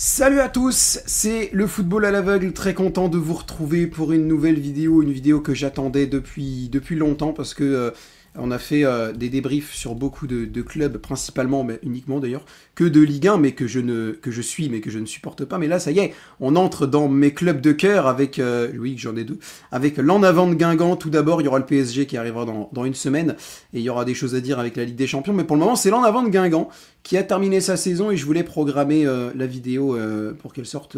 Salut à tous, c'est le football à l'aveugle, très content de vous retrouver pour une nouvelle vidéo, une vidéo que j'attendais depuis longtemps parce que on a fait des débriefs sur beaucoup de clubs, principalement, mais uniquement d'ailleurs, que de Ligue 1, mais que je suis, mais que je ne supporte pas. Mais là, ça y est, on entre dans mes clubs de cœur avec, oui, j'en ai deux, avec l'En Avant de Guingamp. Tout d'abord, il y aura le PSG qui arrivera dans une semaine, et il y aura des choses à dire avec la Ligue des Champions. Mais pour le moment, c'est l'En Avant de Guingamp qui a terminé sa saison, et je voulais programmer la vidéo pour qu'elle sorte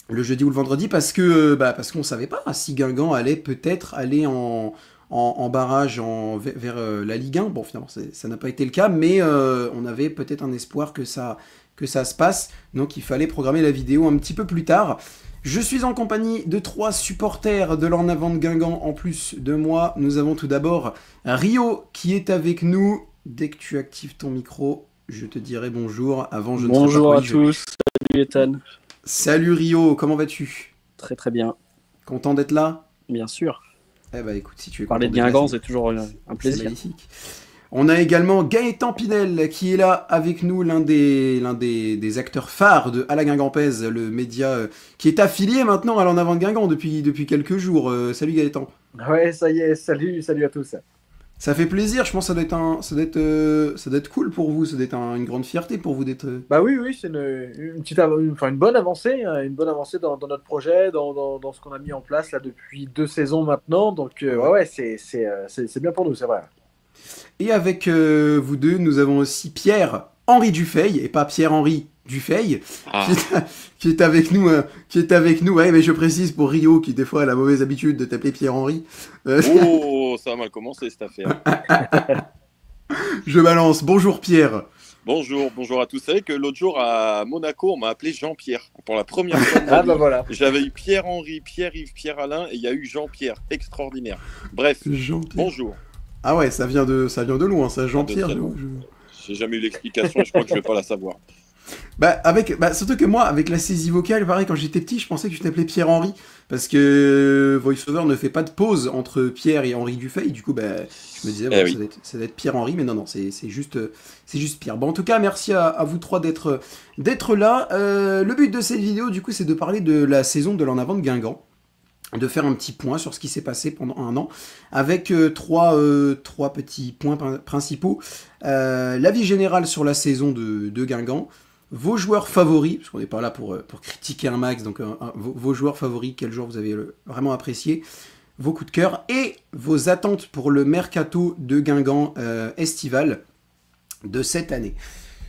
le jeudi ou le vendredi, parce qu'on savait pas si Guingamp allait peut-être aller en barrage vers la Ligue 1. Bon, finalement, ça n'a pas été le cas, mais on avait peut-être un espoir que ça se passe. Donc, il fallait programmer la vidéo un petit peu plus tard. Je suis en compagnie de 3 supporters de l'En Avant de Guingamp. En plus de moi, nous avons tout d'abord Rio qui est avec nous. Dès que tu actives ton micro, je te dirai bonjour. Avant, je ne serai pas Bonjour à poli, tous, salut Ethan. Salut Rio, comment vas-tu? Très très bien, Content d'être là? bien sûr. Eh bah écoute, si tu es Parler content de d'être là, Guingamp, c'est toujours un c'est plaisir. magnifique. On a également Gaëtan Pinel qui est là avec nous, l'un des acteurs phares de À la Guingampaise, le média qui est affilié maintenant à l'En Avant de Guingamp depuis quelques jours. Salut Gaëtan. Ouais, ça y est, salut à tous. Ça fait plaisir, je pense que ça doit être cool pour vous, ça doit être une grande fierté pour vous d'être... Bah oui, c'est une bonne avancée, hein, dans notre projet, dans ce qu'on a mis en place là depuis 2 saisons maintenant. Donc ouais, c'est bien pour nous, c'est vrai. Et avec vous deux, nous avons aussi Pierre-Henri Dufeil, et pas Pierre-Henri Dufeil, qui est avec nous. Ouais, mais je précise pour Rio, qui des fois a la mauvaise habitude de t'appeler Pierre-Henri. Oh, ça a mal commencé cette affaire. Je balance. Bonjour Pierre. Bonjour à tous. Vous savez que l'autre jour à Monaco, on m'a appelé Jean-Pierre. Pour la première fois de ma Ah vie. bah voilà. J'avais eu Pierre-Henri, Pierre-Yves, Pierre-Alain, et il y a eu Jean-Pierre. Extraordinaire. Bref, Jean-Pierre. bonjour. Ah ouais, ça vient de loin, ça, Jean-Pierre. J'ai jamais eu l'explication et je crois que je vais pas la savoir. Surtout que moi, avec la saisie vocale, pareil, quand j'étais petit, je pensais que je t'appelais Pierre-Henri, parce que VoiceOver ne fait pas de pause entre Pierre et Henri Dufeil, du coup, je me disais, oui. ça doit être Pierre-Henri, mais non, c'est juste Pierre. Bon, en tout cas, merci à vous trois d'être là. Le but de cette vidéo, du coup, c'est de parler de la saison de l'En Avant de Guingamp, de faire un petit point sur ce qui s'est passé pendant un an, avec trois petits points principaux. L'avis général sur la saison de Guingamp, vos joueurs favoris, parce qu'on n'est pas là pour critiquer un max, donc vos joueurs favoris, quel joueur vous avez vraiment apprécié, vos coups de cœur, et vos attentes pour le mercato de Guingamp estival de cette année.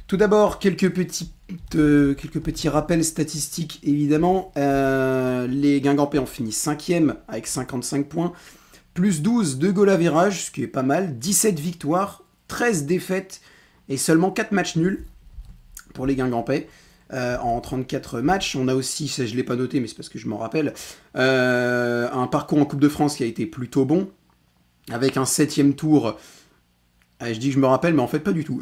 Tout d'abord, quelques petits rappels statistiques, évidemment. Les Guingampais ont fini 5e avec 55 points, plus 12 de goal average, ce qui est pas mal, 17 victoires, 13 défaites et seulement 4 matchs nuls pour les Guingampais. En 34 matchs, on a aussi, ça je ne l'ai pas noté, mais c'est parce que je m'en rappelle, un parcours en Coupe de France qui a été plutôt bon, avec un 7e tour... je dis que je me rappelle, mais en fait pas du tout.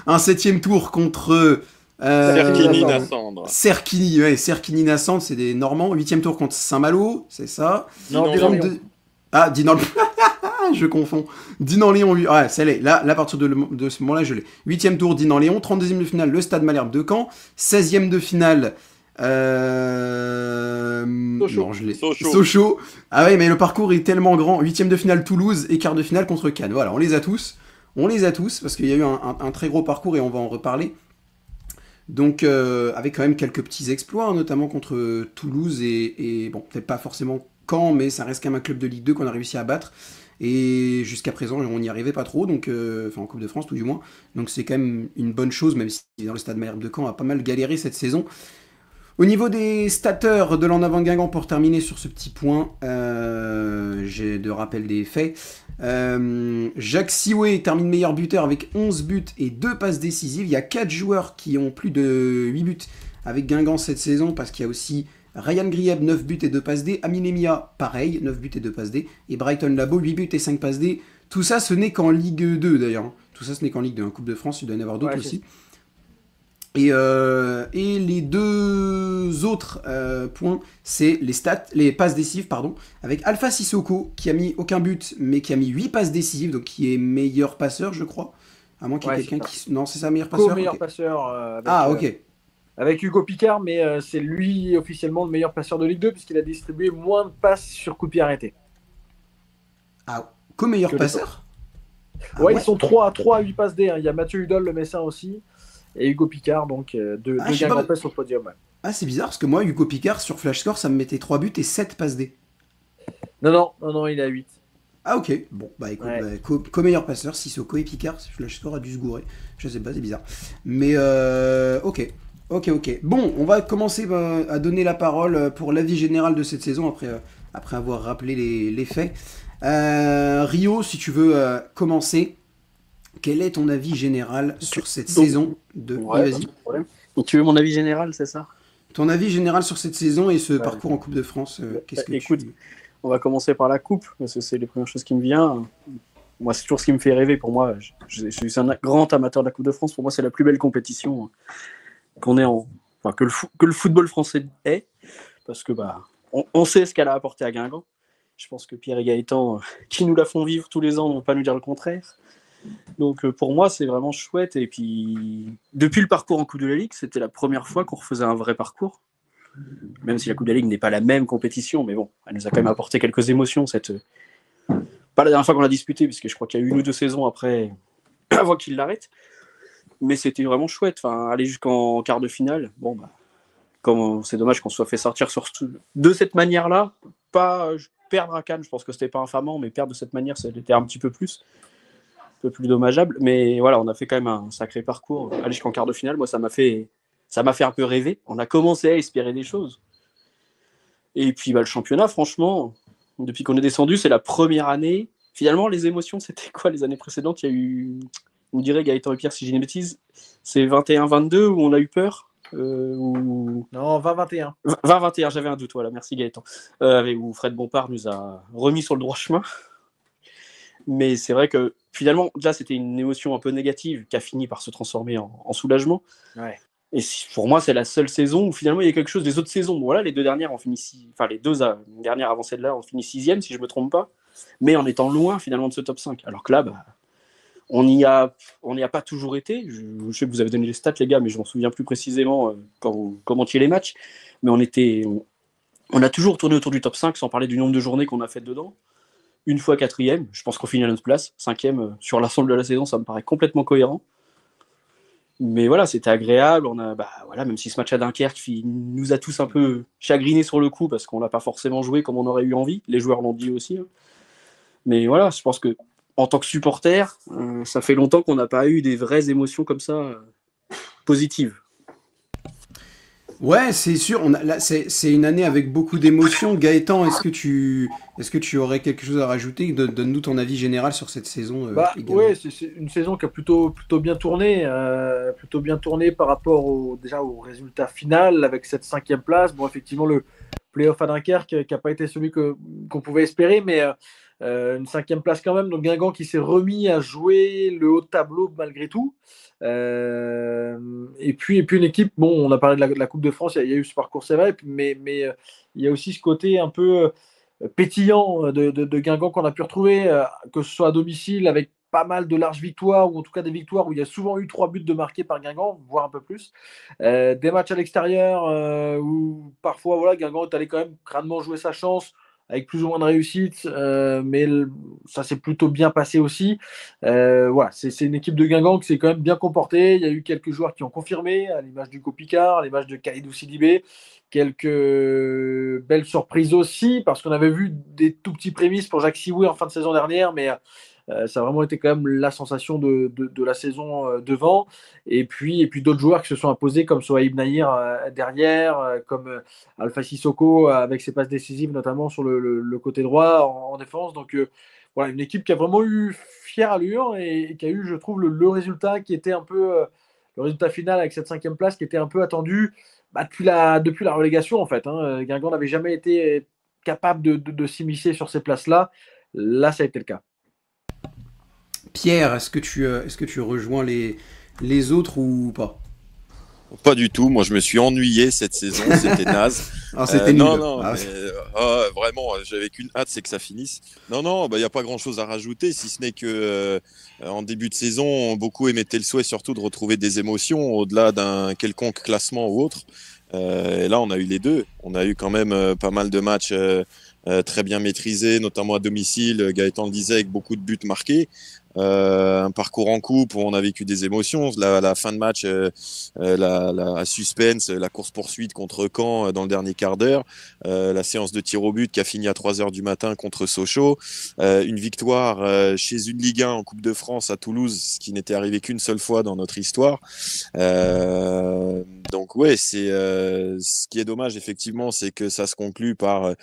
Un 7e tour contre... Serquigny-Nassandre. Serquigny-Nassandre, c'est des Normands. 8e tour contre Saint-Malo, c'est ça. Dinan-Léon. Ah, Dinan... je confonds. Dinan-Léon, ouais, ça l'est. Là, à partir de ce moment-là, je l'ai. 8e tour, Dinan-Léon. 32e de finale, le Stade Malherbe de Caen. 16e de finale... Sochaux. Non, je l'ai. Sochaux. Ah ouais, mais le parcours est tellement grand. 8e de finale, Toulouse. Et quart de finale contre Cannes. Voilà, on les a tous, parce qu'il y a eu un très gros parcours et on va en reparler. Donc, avec quand même quelques petits exploits, notamment contre Toulouse et bon, peut-être pas forcément Caen, mais ça reste quand même un club de Ligue 2 qu'on a réussi à battre. Et jusqu'à présent, on n'y arrivait pas trop, donc, enfin en Coupe de France tout du moins. Donc c'est quand même une bonne chose, même si dans le Stade Malherbe de Caen a pas mal galéré cette saison. Au niveau des stateurs de l'En Avant de Guingamp, pour terminer sur ce petit point, j'ai de rappel des faits. Jacques Sioué termine meilleur buteur avec 11 buts et 2 passes décisives. Il y a 4 joueurs qui ont plus de 8 buts avec Guingamp cette saison, parce qu'il y a aussi Ryan Grieb, 9 buts et 2 passes D. Amine Emia, pareil, 9 buts et 2 passes D. Et Brighton Labo, 8 buts et 5 passes D. Tout ça, ce n'est qu'en Ligue 2 d'ailleurs. Tout ça, ce n'est qu'en Ligue 2. En Coupe de France, il doit y en avoir d'autres aussi. Et les deux autres points, c'est les passes décisives, avec Alpha Sissoko, qui a mis aucun but, mais qui a mis 8 passes décisives, donc qui est meilleur passeur, je crois. À moins qu'il y ait quelqu'un qui... Non, c'est ça, meilleur passeur. Co-meilleur passeur. Ah, ok. avec Hugo Picard, mais c'est lui officiellement le meilleur passeur de Ligue 2 puisqu'il a distribué moins de passes sur coup de pied arrêté. Ah, co-meilleur Que les passeur? Ah Ouais, ils sont 3 à 8 passes D. Hein. Il y a Mathieu Hudol, le Messin aussi, et Hugo Picard, donc deux je sais pas. Guingampais sur le podium. Ouais. Ah, c'est bizarre parce que moi, Hugo Picard sur Flashscore, ça me mettait 3 buts et 7 passes D. Non, il est à 8. Ah, ok. Bon, bah écoute, Ouais. co-meilleur passeur, Sissoko et Picard, Flashscore a dû se gourer. Je sais pas, c'est bizarre. Mais ok. Ok. Bon, on va commencer à donner la parole pour l'avis général de cette saison après avoir rappelé les faits. Rio, si tu veux commencer, quel est ton avis général sur cette saison de... Ouais, Oui, pas vas-y. de problème. Donc, tu veux mon avis général, c'est ça? Ton avis général sur cette saison et ce Ouais. parcours en Coupe de France, qu'est-ce que Écoute, tu... on va commencer par la coupe, parce que c'est les premières choses qui me viennent. Moi, c'est toujours ce qui me fait rêver. Pour moi, je suis un grand amateur de la Coupe de France. Pour moi, c'est la plus belle compétition qu'on ait que le football français est, parce que on sait ce qu'elle a apporté à Guingamp. Je pense que Pierre et Gaëtan, qui nous la font vivre tous les ans, ne vont pas nous dire le contraire. Donc pour moi, c'est vraiment chouette. Et puis, depuis le parcours en Coupe de la Ligue, c'était la première fois qu'on refaisait un vrai parcours. Même si la Coupe de la Ligue n'est pas la même compétition, mais bon, elle nous a quand même apporté quelques émotions. Pas la dernière fois qu'on l'a disputé, puisque je crois qu'il y a eu 1 ou 2 saisons après, avant qu'il l'arrête. Mais c'était vraiment chouette. Enfin, aller jusqu'en quart de finale, c'est dommage qu'on se soit fait sortir de cette manière-là. Pas perdre à Cannes, je pense que c'était pas infamant, mais perdre de cette manière, ça l'était un petit peu plus dommageable. Mais voilà, on a fait quand même un sacré parcours. Aller jusqu'en quart de finale, moi, ça m'a fait un peu rêver. On a commencé à espérer des choses. Et puis le championnat, franchement, depuis qu'on est descendu, c'est la première année. Finalement, les émotions, c'était quoi les années précédentes? Il y a eu, on dirait, Gaëtan et Pierre, si j'ai une bêtise, c'est 21-22 où on a eu peur. Non, 20-21. 20-21, j'avais un doute, voilà, merci Gaëtan. Où Fred Bompard nous a remis sur le droit chemin. Mais c'est vrai que finalement, là, c'était une émotion un peu négative qui a fini par se transformer en soulagement. Ouais. Et pour moi, c'est la seule saison où finalement il y a quelque chose des autres saisons. Bon, voilà, les 2 dernières ont fini les 2 dernières avant celle-là ont fini 6e, si je ne me trompe pas, mais en étant loin finalement de ce top 5. Alors que là, on n'y a pas toujours été. Je sais que vous avez donné les stats, les gars, mais je m'en souviens plus précisément commentiez les matchs. Mais on a toujours tourné autour du top 5, sans parler du nombre de journées qu'on a faites dedans. Une fois 4e, je pense qu'on finit à notre place. 5e sur l'ensemble de la saison, ça me paraît complètement cohérent. Mais voilà, c'était agréable. On a, même si ce match à Dunkerque nous a tous un peu chagrinés sur le coup parce qu'on l'a pas forcément joué comme on aurait eu envie. Les joueurs l'ont dit aussi. Mais voilà, je pense que en tant que supporter, ça fait longtemps qu'on n'a pas eu des vraies émotions comme ça positives. Ouais, c'est sûr. Là, c'est une année avec beaucoup d'émotions. Gaëtan, est-ce que tu aurais quelque chose à rajouter? Donne-nous ton avis général sur cette saison. Également. Ouais, c'est une saison qui a plutôt bien tourné, par rapport déjà au résultat final avec cette 5e place. Bon, effectivement, le play-off à Dunkerque qui n'a pas été celui qu'on pouvait espérer, mais une 5e place quand même. Donc Guingamp qui s'est remis à jouer le haut de tableau malgré tout. Et puis une équipe, bon, on a parlé de la Coupe de France, il y a eu ce parcours, c'est vrai, mais il y a aussi ce côté un peu pétillant de Guingamp qu'on a pu retrouver, que ce soit à domicile avec pas mal de larges victoires, ou en tout cas des victoires où il y a souvent eu 3 buts de marqués par Guingamp, voire un peu plus. Des matchs à l'extérieur où parfois voilà, Guingamp est allé quand même crânement jouer sa chance, avec plus ou moins de réussite, mais ça s'est plutôt bien passé aussi. Voilà, c'est une équipe de Guingamp qui s'est quand même bien comportée. Il y a eu quelques joueurs qui ont confirmé, à l'image du Picard, à l'image de Kalidou Sidibé. Quelques belles surprises aussi, parce qu'on avait vu des tout petits prémices pour Jacques Sioué en fin de saison dernière, mais ça a vraiment été quand même la sensation de la saison devant. Et puis d'autres joueurs qui se sont imposés, comme Sohaib Nahir derrière, comme Alpha Sissoko avec ses passes décisives, notamment sur le côté droit en défense. Donc voilà, une équipe qui a vraiment eu fière allure et qui a eu, je trouve, le résultat qui était un peu le résultat final avec cette 5e place qui était un peu attendu depuis la relégation en fait. Guingamp n'avait jamais été capable de s'immiscer sur ces places-là. Là, ça a été le cas. Pierre, est-ce que tu rejoins les autres ou pas? Pas du tout. Moi, je me suis ennuyé cette saison. C'était naze. Alors, c'était nul. Non, Ah, mais, vraiment, j'avais qu'une hâte, c'est que ça finisse. Non, il n'y a pas grand-chose à rajouter, si ce n'est que en début de saison, beaucoup émettaient le souhait surtout de retrouver des émotions au-delà d'un quelconque classement ou autre. Et là, on a eu les deux. On a eu quand même pas mal de matchs très bien maîtrisés, notamment à domicile. Gaëtan le disait, avec beaucoup de buts marqués. Un parcours en coupe où on a vécu des émotions. La fin de match, la suspense, la course-poursuite contre Caen dans le dernier quart d'heure, la séance de tir au but qui a fini à 3h du matin contre Sochaux, une victoire chez une Ligue 1 en Coupe de France à Toulouse, ce qui n'était arrivé qu'une seule fois dans notre histoire. Donc ouais, ce qui est dommage effectivement, c'est que ça se conclut par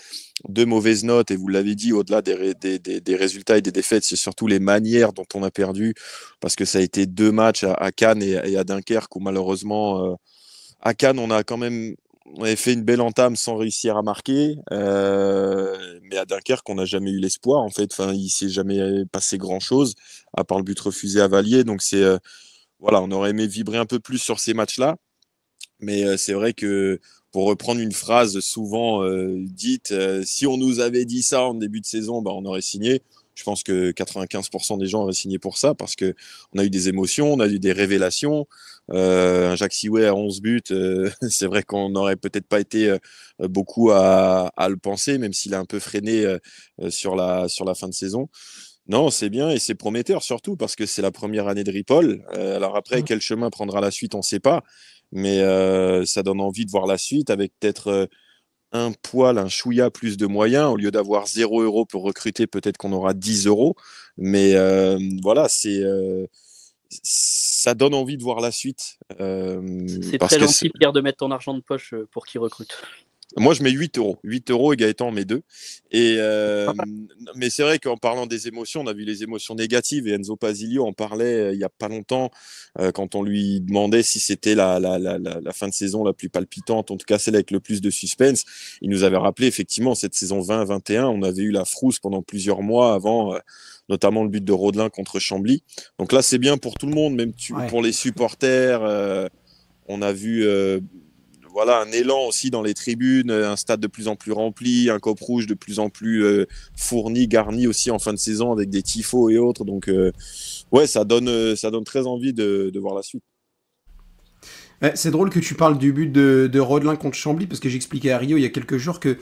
deux mauvaises notes, et vous l'avez dit, au-delà des résultats et des défaites, c'est surtout les manières dont on a perdu, parce que ça a été deux matchs à Cannes et à Dunkerque où malheureusement, à Cannes, on avait fait une belle entame sans réussir à marquer, mais à Dunkerque, on n'a jamais eu l'espoir, en fait. Enfin, il s'est jamais passé grand-chose, à part le but refusé à Vallier, donc voilà, on aurait aimé vibrer un peu plus sur ces matchs-là. Mais c'est vrai que, pour reprendre une phrase souvent dite, si on nous avait dit ça en début de saison, on aurait signé. Je pense que 95% des gens auraient signé pour ça, parce qu'on a eu des émotions, on a eu des révélations. Un Jacques Sioué à 11 buts, c'est vrai qu'on n'aurait peut-être pas été beaucoup à le penser, même s'il a un peu freiné sur la fin de saison. Non, c'est bien et c'est prometteur, surtout parce que c'est la première année de Ripoll. Alors après, quel chemin prendra la suite, on ne sait pas. Mais ça donne envie de voir la suite, avec peut-être un chouïa plus de moyens. Au lieu d'avoir 0 € pour recruter, peut-être qu'on aura 10 €. Mais voilà, ça donne envie de voir la suite. C'est très gentil, Pierre, de mettre ton argent de poche pour qui recrute. Moi, je mets 8 €. 8 € et Gaëtan met 2. Mais c'est vrai qu'en parlant des émotions, on a vu les émotions négatives, et Enzo Pasilio en parlait il n'y a pas longtemps, quand on lui demandait si c'était la fin de saison la plus palpitante, en tout cas celle avec le plus de suspense. Il nous avait rappelé effectivement cette saison 20-21, on avait eu la frousse pendant plusieurs mois avant, notamment le but de Rodelin contre Chambly. Donc là, c'est bien pour tout le monde, même pour les supporters. On a vu... voilà, un élan aussi dans les tribunes, un stade de plus en plus rempli, un COP rouge de plus en plus fourni, garni aussi en fin de saison avec des tifos et autres. Donc, ouais, ça donne très envie de voir la suite. C'est drôle que tu parles du but de Rodelin contre Chambly, parce que j'expliquais à Rio il y a quelques jours que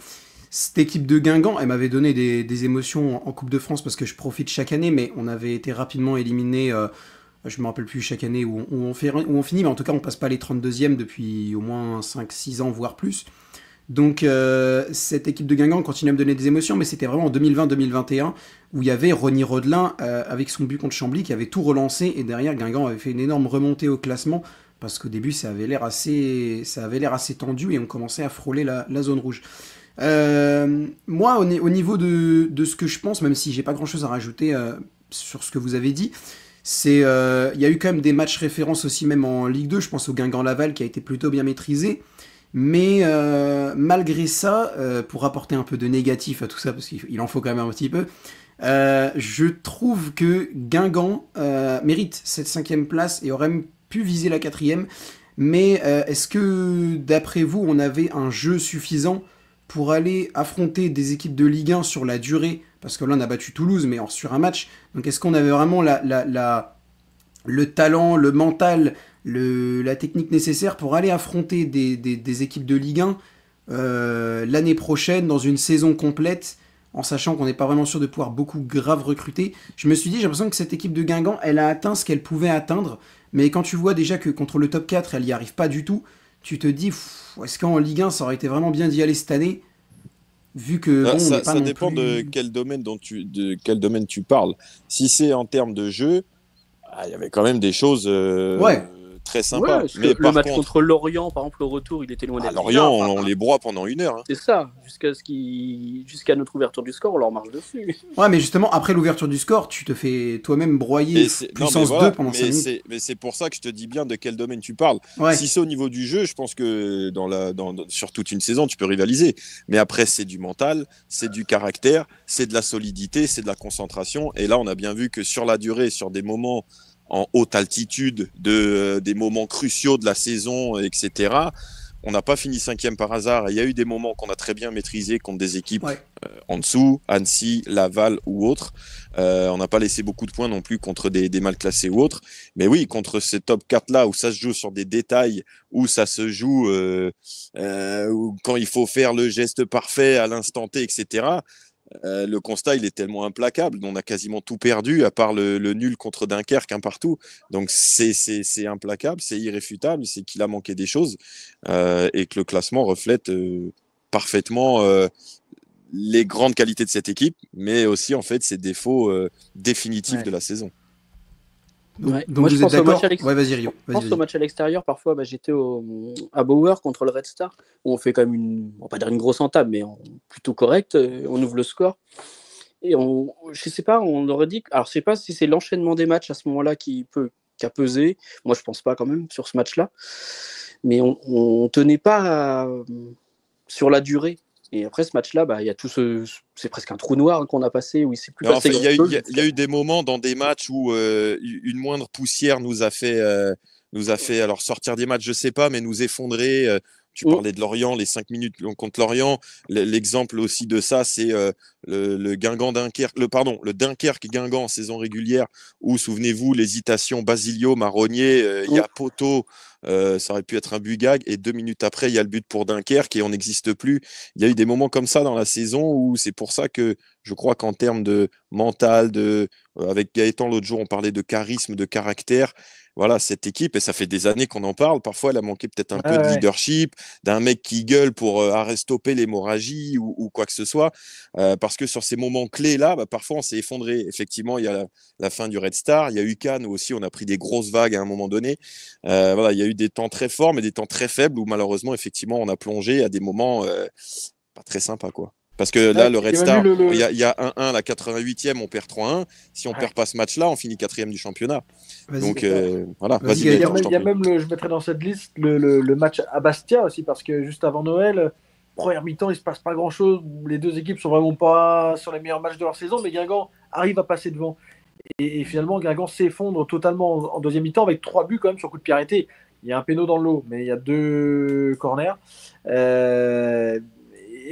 cette équipe de Guingamp, elle m'avait donné des émotions en Coupe de France, parce que je profite chaque année, mais on avait été rapidement éliminé. Je me rappelle plus chaque année où on finit, mais en tout cas on passe pas les 32e depuis au moins 5-6 ans, voire plus. Donc cette équipe de Guingamp continue à me donner des émotions, mais c'était vraiment en 2020-2021 où il y avait Ronny Rodelin avec son but contre Chambly qui avait tout relancé, et derrière Guingamp avait fait une énorme remontée au classement, parce qu'au début ça avait l'air assez tendu et on commençait à frôler la zone rouge. Moi au niveau de ce que je pense, même si j'ai pas grand chose à rajouter sur ce que vous avez dit, il y a eu quand même des matchs références aussi, même en Ligue 2, je pense au Guingamp-Laval qui a été plutôt bien maîtrisé, mais malgré ça, pour apporter un peu de négatif à tout ça, parce qu'il en faut quand même un petit peu, je trouve que Guingamp mérite cette 5e place et aurait même pu viser la 4e, mais est-ce que d'après vous on avait un jeu suffisant pour aller affronter des équipes de Ligue 1 sur la durée, parce que là on a battu Toulouse, mais sur un match, donc est-ce qu'on avait vraiment le talent, le mental, la technique nécessaire pour aller affronter des équipes de Ligue 1 l'année prochaine, dans une saison complète, en sachant qu'on n'est pas vraiment sûr de pouvoir beaucoup grave recruter. Je me suis dit, j'ai l'impression que cette équipe de Guingamp, elle a atteint ce qu'elle pouvait atteindre, mais quand tu vois déjà que contre le top 4, elle n'y arrive pas du tout, tu te dis, est-ce qu'en Ligue 1, ça aurait été vraiment bien d'y aller cette année, vu que bon, ça dépend de quel domaine tu parles. Si c'est en termes de jeu, il y avait quand même des choses très sympa. Mais le match contre Lorient, par exemple, au retour, il était loin d'être. Lorient, on les broie pendant 1 heure. Hein. C'est ça, jusqu'à notre ouverture du score, on leur marche dessus. Ouais, mais justement, après l'ouverture du score, tu te fais toi-même broyer puissance 2 pendant 5 minutes. Mais c'est pour ça que je te dis bien de quel domaine tu parles. Ouais. Si c'est au niveau du jeu, je pense que sur toute une saison, tu peux rivaliser. Mais après, c'est du mental, c'est du caractère, c'est de la solidité, c'est de la concentration. Et là, on a bien vu que sur la durée, sur des moments en haute altitude des moments cruciaux de la saison, etc. On n'a pas fini 5e par hasard. Il y a eu des moments qu'on a très bien maîtrisés contre des équipes en dessous, Annecy, Laval ou autres. On n'a pas laissé beaucoup de points non plus contre des mal classés ou autres. Mais oui, contre ces top 4-là, où ça se joue sur des détails, où ça se joue où quand il faut faire le geste parfait à l'instant T, etc., le constat, il est tellement implacable. On a quasiment tout perdu, à part le nul contre Dunkerque, partout. Donc, c'est implacable, c'est irréfutable, c'est qu'il a manqué des choses et que le classement reflète parfaitement les grandes qualités de cette équipe, mais aussi, en fait, ses défauts définitifs de la saison. Donc Moi, vous je êtes pense au d'accord? match Ouais, vas-y, Rio. Je pense au match à l'extérieur. Parfois, j'étais à Bauer contre le Red Star, où on fait quand même on va pas dire une grosse entame, mais plutôt correcte. On ouvre le score. Et je sais pas, on aurait dit. Alors, je sais pas si c'est l'enchaînement des matchs à ce moment-là qui a pesé. Moi, je pense pas quand même sur ce match-là. Mais on tenait pas sur la durée. Et après ce match-là, il y a c'est presque un trou noir qu'on a passé où il s'est plus passé. Il y a eu des moments dans des matchs où une moindre poussière nous a fait alors sortir des matchs, je sais pas, mais nous effondrer. Tu parlais de Lorient, les 5 minutes contre Lorient. L'exemple aussi de ça, c'est le Guingamp-Dunkerque, le Dunkerque-Guingamp en saison régulière, où, souvenez-vous, l'hésitation Basilio-Marronnier, il y a poteau, ça aurait pu être un but gag, et 2 minutes après, il y a le but pour Dunkerque et on n'existe plus. Il y a eu des moments comme ça dans la saison où c'est pour ça que je crois qu'en termes de mental, avec Gaëtan l'autre jour, on parlait de charisme, de caractère. Voilà, cette équipe, et ça fait des années qu'on en parle, parfois elle a manqué peut-être un peu de leadership, d'un mec qui gueule pour stopper l'hémorragie ou quoi que ce soit, parce que sur ces moments clés-là, parfois on s'est effondré. Effectivement, il y a la fin du Red Star, il y a eu Cannes où aussi on a pris des grosses vagues à un moment donné. Voilà, il y a eu des temps très forts, mais des temps très faibles où malheureusement, effectivement, on a plongé à des moments pas très sympas, quoi. Parce que là, le Red Star, il y a 1-1, la 88e, on perd 3-1. Si on perd pas ce match-là, on finit 4e du championnat. Donc voilà, vas-y. Il y a même je mettrais dans cette liste le match à Bastia aussi, parce que juste avant Noël, première mi-temps, il se passe pas grand-chose. Les deux équipes sont vraiment pas sur les meilleurs matchs de leur saison, mais Guingamp arrive à passer devant. Et finalement, Guingamp s'effondre totalement en deuxième mi-temps avec 3 buts quand même sur coup de pied arrêté. Il y a un péno dans le lot, mais il y a 2 corners.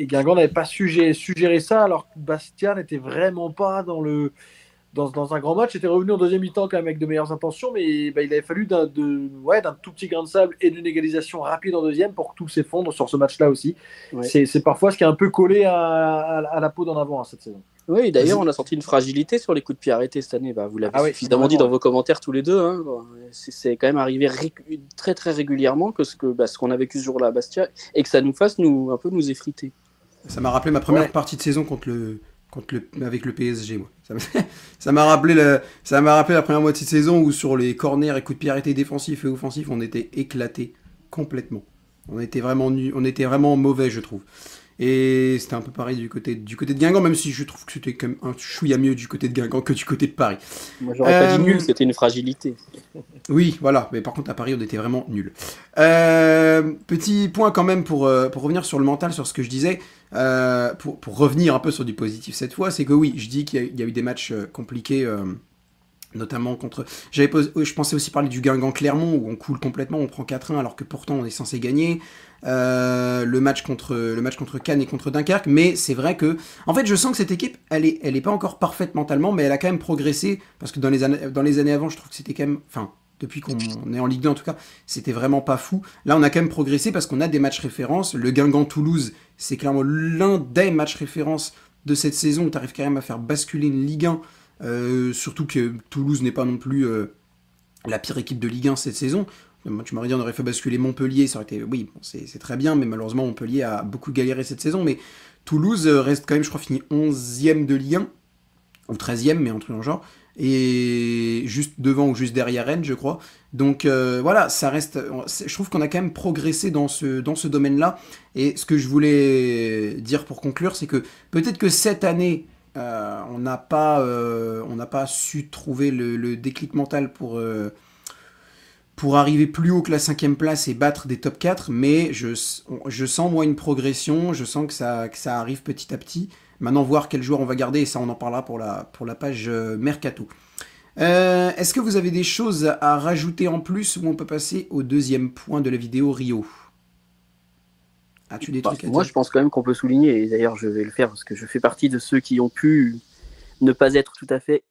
Et Guingamp n'avait pas suggéré ça, alors que Bastia n'était vraiment pas dans un grand match. Il était revenu en deuxième mi-temps quand même avec de meilleures intentions, mais il avait fallu d'un tout petit grain de sable et d'une égalisation rapide en deuxième pour que tout s'effondre sur ce match-là aussi. Ouais. C'est parfois ce qui est un peu collé à la peau d'en avant cette saison. Oui, d'ailleurs, on a senti une fragilité sur les coups de pied arrêtés cette année. Vous l'avez suffisamment dit dans vos commentaires tous les deux. Hein. C'est quand même arrivé très très régulièrement que ce qu'on a vécu ce jour-là à Bastia, et que ça nous fasse un peu nous effriter. Ça m'a rappelé ma première partie de saison avec le PSG, moi. Ça m'a rappelé la première moitié de saison où sur les corners et coups de pied arrêtés défensifs et offensifs, on était éclatés complètement. On était vraiment mauvais, je trouve. Et c'était un peu pareil du côté de Guingamp, même si je trouve que c'était quand même un chouïa mieux du côté de Guingamp que du côté de Paris. Moi, j'aurais pas dit nul, c'était une fragilité. Oui, voilà, mais par contre à Paris on était vraiment nuls. Petit point quand même pour revenir sur le mental, sur ce que je disais, pour revenir un peu sur du positif cette fois, c'est que oui, je dis qu'il y a eu des matchs compliqués, notamment contre... Je pensais aussi parler du Guingamp-Clermont où on coule complètement, on prend 4-1 alors que pourtant on est censé gagner. Le match contre Cannes et contre Dunkerque, mais c'est vrai que en fait je sens que cette équipe elle est pas encore parfaite mentalement, mais elle a quand même progressé, parce que dans les années avant je trouve que c'était quand même, enfin depuis qu'on est en Ligue 2 en tout cas, c'était vraiment pas fou. Là on a quand même progressé parce qu'on a des matchs références. Le Guingamp-Toulouse, c'est clairement l'un des matchs références de cette saison où tu arrives quand même à faire basculer une Ligue 1, surtout que Toulouse n'est pas non plus la pire équipe de Ligue 1 cette saison. Tu m'aurais dit on aurait fait basculer Montpellier, ça aurait été, oui, bon, c'est très bien, mais malheureusement Montpellier a beaucoup galéré cette saison, mais Toulouse reste quand même, je crois, fini 11e de Ligue 1, ou 13e, mais un truc dans le genre, et juste devant ou juste derrière Rennes, je crois. Donc voilà, ça reste, je trouve qu'on a quand même progressé dans ce domaine-là, et ce que je voulais dire pour conclure, c'est que peut-être que cette année, on n'a pas su trouver le déclic mental pour arriver plus haut que la 5e place et battre des top 4, mais je sens moi une progression, je sens que ça arrive petit à petit. Maintenant, voir quel joueur on va garder, et ça on en parlera pour la page Mercato. Est-ce que vous avez des choses à rajouter en plus ou on peut passer au deuxième point de la vidéo Rio? As-tu des trucs à Moi, dire? je pense quand même qu'on peut souligner, et d'ailleurs, je vais le faire parce que je fais partie de ceux qui ont pu ne pas être tout à fait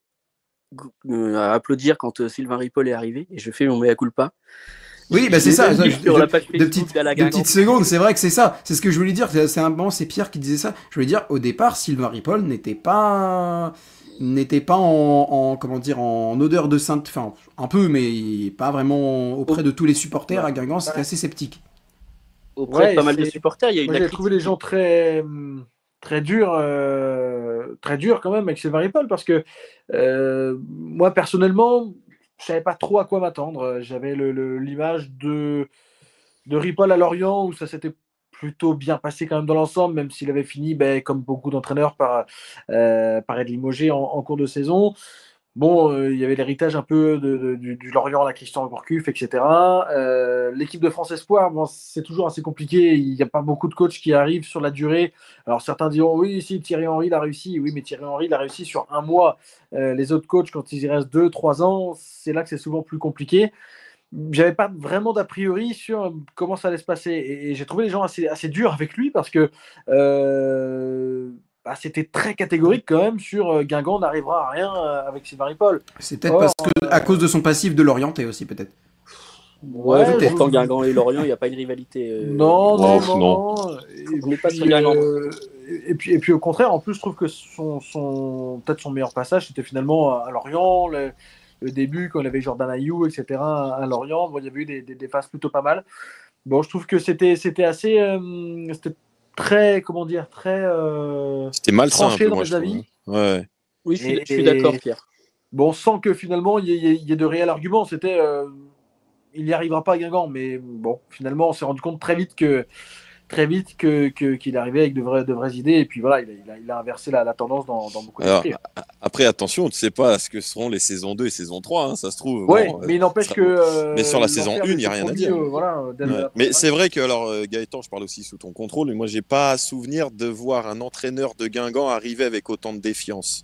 à applaudir quand Sylvain Ripoll est arrivé, et je fais mon mea culpa. Oui, bah c'est ça. Sur la page De Facebook d'Alain Guingamp. petites secondes, c'est vrai que c'est ça. C'est ce que je voulais dire. C'est un moment, c'est Pierre qui disait ça. Je voulais dire, au départ, Sylvain Ripoll n'était pas comment dire, en odeur de sainte, enfin un peu, mais pas vraiment auprès de tous les supporters à Guingamp. C'était assez sceptique. Auprès de pas mal de supporters, il y a eu. Moi, j'ai trouvé les gens très durs quand même avec Sylvain Ripoll parce que moi personnellement, je savais pas trop à quoi m'attendre. J'avais l'image de Ripoll à Lorient où ça s'était plutôt bien passé quand même dans l'ensemble, même s'il avait fini, comme beaucoup d'entraîneurs, par être limogé en cours de saison. Bon, il y avait l'héritage un peu du Lorient, la Christian Gourcuff, etc. L'équipe de France Espoir, bon, c'est toujours assez compliqué. Il n'y a pas beaucoup de coachs qui arrivent sur la durée. Alors certains diront, oui, si Thierry Henry l'a réussi. Oui, mais Thierry Henry l'a réussi sur un mois. Les autres coachs, quand ils y restent 2-3 ans, c'est là que c'est souvent plus compliqué. J'avais pas vraiment d'a priori sur comment ça allait se passer. Et j'ai trouvé les gens assez durs avec lui parce que c'était très catégorique quand même sur Guingamp n'arrivera à rien avec Sylvain Ripoll. C'est peut-être parce que à cause de son passif de l'Orienté aussi, peut-être. Ouais, pourtant Guingamp et Lorient, il n'y a pas une rivalité. Non. On n'est pas sur Guingamp. Et puis au contraire, en plus, je trouve que peut-être son meilleur passage, c'était finalement à Lorient. Le début, quand il avait Jordan Ayew, etc., à Lorient, bon, il y avait eu des phases plutôt pas mal. Bon, je trouve que c'était assez. C'était très. Comment dire très. C'était malsain un peu, dans moi, mes je trouve. avis. Ouais. Oui, je suis d'accord, Pierre. Bon, sans que finalement, il y ait de réels arguments. C'était. Il n'y arrivera pas à Guingamp, mais bon, finalement, on s'est rendu compte très vite qu'il arrivait avec de vraies idées, et puis voilà, il a inversé la tendance dans beaucoup d'esprits. Après, attention, on ne sait pas ce que seront les saisons 2 et saison 3, hein, ça se trouve. Oui, mais il n'empêche que... mais sur la saison 1, il n'y a rien à dire. Mais c'est vrai que, alors, Gaëtan, je parle aussi sous ton contrôle, mais moi, j'ai pas souvenir de voir un entraîneur de Guingamp arriver avec autant de défiance.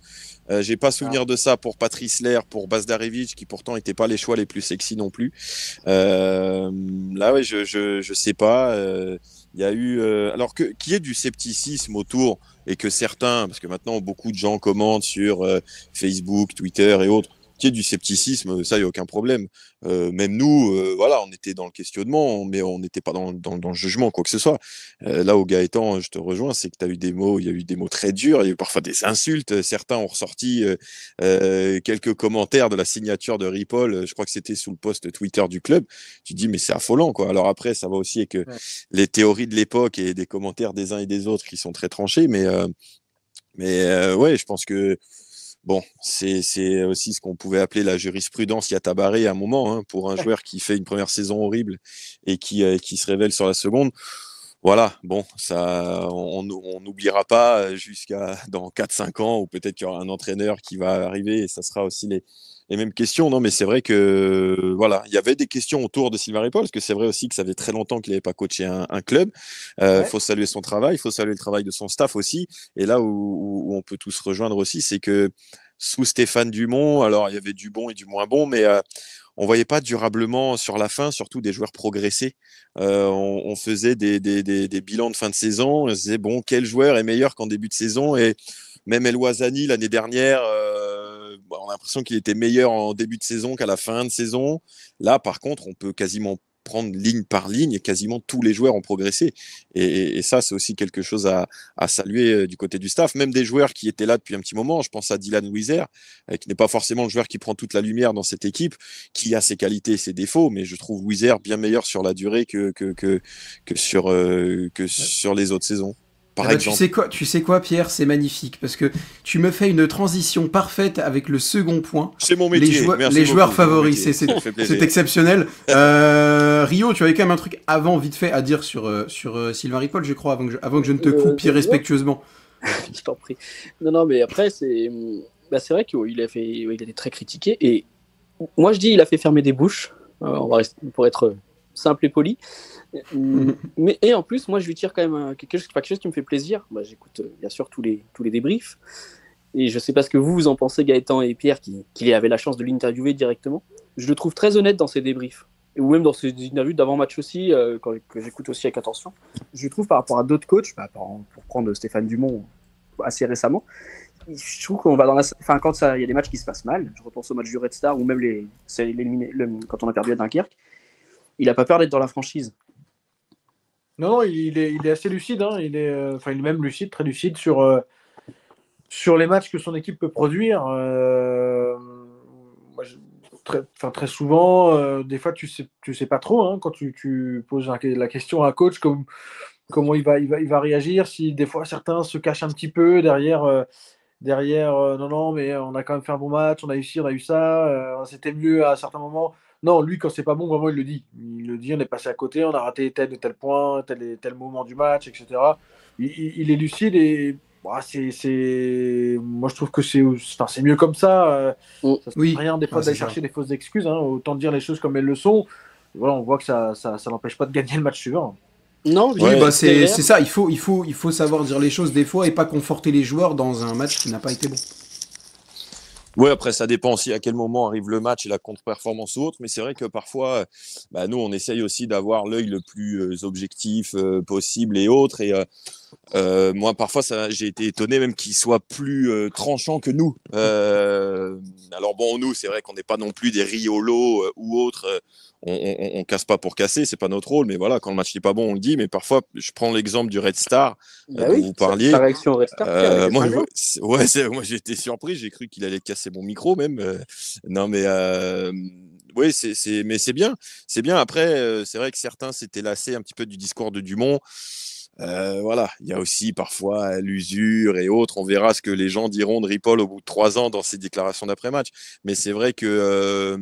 J'ai pas souvenir de ça pour Patrice Lair, pour Bazdarevic, qui pourtant n'étaient pas les choix les plus sexy non plus. Là, ouais, je sais pas. Il y a eu, alors qu'il y ait du scepticisme autour et que certains, parce que maintenant beaucoup de gens commentent sur Facebook, Twitter et autres, qu'il y ait du scepticisme, ça, il n'y a aucun problème. Même nous, voilà, on était dans le questionnement, mais on n'était pas dans le jugement, quoi que ce soit. Là, au Gaëtan, je te rejoins, c'est que tu as eu des mots, il y a eu des mots très durs, il y a eu parfois des insultes. Certains ont ressorti quelques commentaires de la signature de Ripoll, je crois que c'était sous le post Twitter du club. Tu te dis, mais c'est affolant, quoi. Alors après, ça va aussi avec les théories de l'époque et des commentaires des uns et des autres qui sont très tranchés, mais ouais, je pense que bon, c'est aussi ce qu'on pouvait appeler la jurisprudence Yatabaré à un moment, hein, pour un joueur qui fait une première saison horrible et qui se révèle sur la seconde. Voilà, bon, ça, on n'oubliera pas jusqu'à dans 4-5 ans, ou peut-être qu'il y aura un entraîneur qui va arriver et ça sera aussi les mêmes questions. Non, mais c'est vrai que voilà, il y avait des questions autour de Sylvain Ripoll, parce que c'est vrai aussi que ça fait très longtemps qu'il n'avait pas coaché un club. Faut saluer son travail, il faut saluer le travail de son staff aussi. Et là où on peut tous rejoindre aussi, c'est que sous Stéphane Dumont, alors il y avait du bon et du moins bon, mais on voyait pas durablement sur la fin, surtout des joueurs progressés. On faisait des bilans de fin de saison, on se disait bon, quel joueur est meilleur qu'en début de saison, et même El Ouazzani l'année dernière, on a l'impression qu'il était meilleur en début de saison qu'à la fin de saison. Là, par contre, on peut quasiment prendre ligne par ligne et quasiment tous les joueurs ont progressé. Et ça, c'est aussi quelque chose à saluer du côté du staff. Même des joueurs qui étaient là depuis un petit moment. Je pense à Dylan Wieser, qui n'est pas forcément le joueur qui prend toute la lumière dans cette équipe, qui a ses qualités et ses défauts, mais je trouve Wieser bien meilleur sur la durée que sur les autres saisons. Par exemple. Tu sais quoi, Pierre, c'est magnifique parce que tu me fais une transition parfaite avec le second point. C'est mon métier. Les joueurs favoris, c'est exceptionnel. Rio, tu avais quand même un truc avant vite fait à dire sur Sylvain Ripoll, je crois, avant que je ne te coupe irrespectueusement. Je t'en prie. Non, mais après c'est vrai qu'il a été très critiqué et moi je dis il a fait fermer des bouches. On va rester, pour être simple et poli. Mais et en plus, moi, je lui tire quand même quelque chose qui me fait plaisir. J'écoute bien sûr tous les débriefs. et je sais pas ce que vous en pensez, Gaëtan et Pierre, qui avait la chance de l'interviewer directement. Je le trouve très honnête dans ses débriefs, ou même dans ses interviews d'avant-match aussi, que j'écoute aussi avec attention. Je trouve par rapport à d'autres coachs, pour prendre Stéphane Dumont assez récemment, je trouve qu'on va quand il y a des matchs qui se passent mal, je repense au match du Red Star, ou même quand on a perdu à Dunkerque, il a pas peur d'être dans la franchise. Non, il est assez lucide, hein. Il est même lucide, très lucide sur les matchs que son équipe peut produire. Moi, très souvent, des fois, tu sais pas trop, hein, quand tu poses la question à un coach, comment il va réagir, si des fois certains se cachent un petit peu derrière, non, mais on a quand même fait un bon match, on a eu ci, on a eu ça, c'était mieux à certains moments. Non, lui, quand c'est pas bon, vraiment, il le dit. Il le dit, on est passé à côté, on a raté tel et tel point, tel et tel moment du match, etc. Il est lucide et moi, je trouve que c'est mieux comme ça. Ça sert Oui. à rien des fois d'aller chercher des fausses excuses, hein. Autant dire les choses comme elles le sont. Voilà, on voit que ça n'empêche pas de gagner le match suivant. Non, oui, c'est ça. Il faut savoir dire les choses des fois et pas conforter les joueurs dans un match qui n'a pas été bon. Ouais, après, ça dépend aussi à quel moment arrive le match et la contre-performance ou autre. Mais c'est vrai que parfois, nous, on essaye aussi d'avoir l'œil le plus objectif possible et autres. Et moi, parfois, j'ai été étonné même qu'il soit plus tranchant que nous. Alors bon, nous, c'est vrai qu'on n'est pas non plus des Riolo ou autres. On casse pas pour casser, c'est pas notre rôle. Mais voilà, quand le match n'est pas bon, on le dit. Mais parfois, je prends l'exemple du Red Star dont vous parliez. Sa réaction au Red Star. Moi, moi, j'ai été surpris. J'ai cru qu'il allait casser mon micro même. Non, mais oui, mais c'est bien. C'est bien. Après, c'est vrai que certains s'étaient lassés un petit peu du discours de Dumont. Voilà, il y a aussi parfois l'usure et autres. On verra ce que les gens diront de Ripoll au bout de 3 ans dans ses déclarations d'après-match. Mais c'est vrai que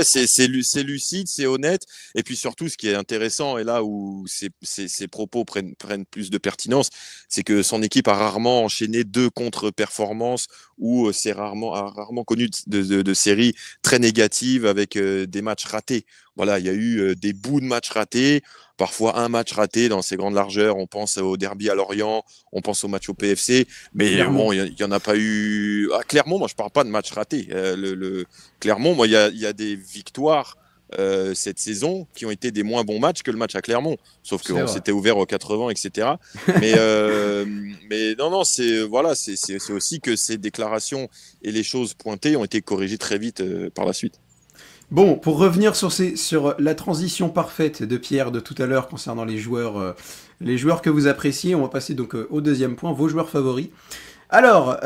c'est lucide, c'est honnête. Et puis surtout, ce qui est intéressant, et là où ses propos prennent plus de pertinence, c'est que son équipe a rarement enchaîné 2 contre-performances ou a rarement connu de séries très négatives avec des matchs ratés. Voilà, il y a eu des bouts de matchs ratés, parfois un match raté dans ces grandes largeurs. On pense au derby à Lorient, on pense au match au PFC, mais Clermont. Bon, il n'y en a pas eu. À Clermont, moi, je ne parle pas de match raté. Clermont, moi, il y a des victoires cette saison qui ont été des moins bons matchs que le match à Clermont, sauf qu'on s'était ouvert aux 80, etc. Mais non, c'est aussi que ces déclarations et les choses pointées ont été corrigées très vite par la suite. Bon, pour revenir sur la transition parfaite de Pierre de tout à l'heure concernant les joueurs que vous appréciez, on va passer donc au deuxième point, vos joueurs favoris. Alors,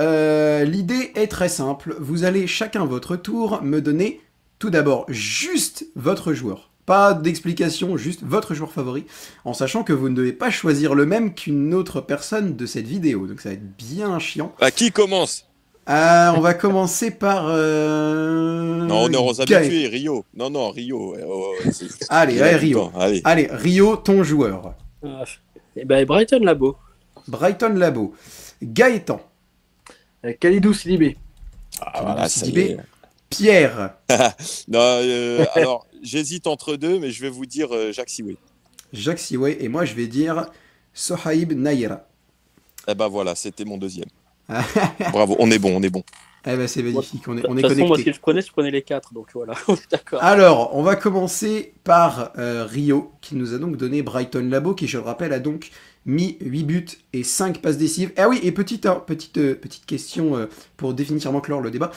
l'idée est très simple. Vous allez chacun votre tour me donner tout d'abord juste votre joueur. Pas d'explication, juste votre joueur favori, en sachant que vous ne devez pas choisir le même qu'une autre personne de cette vidéo. Donc ça va être bien chiant. Qui commence ? On va commencer par... Non, honneur aux habitués, Rio. Non, Rio. Allez, Rio. Allez, Rio, ton joueur. Brighton Labo. Brighton Labo. Gaëtan. Kalidou Sidibé. Voilà, Sidibé. Pierre. Non, alors, j'hésite entre 2, mais je vais vous dire Jacques Siway. Jacques Siway, et moi je vais dire Sohaib Naïra. Eh ben voilà, c'était mon deuxième. Bravo, on est bon. Eh ben c'est magnifique, on est connecté. De toute façon, moi, si je prenais les 4, donc voilà, on est d'accord. Alors, on va commencer par Rio, qui nous a donc donné Brighton Labo, qui, je le rappelle, a donc mis 8 buts et 5 passes décisives. Ah oui, et petite question pour définitivement clore le débat.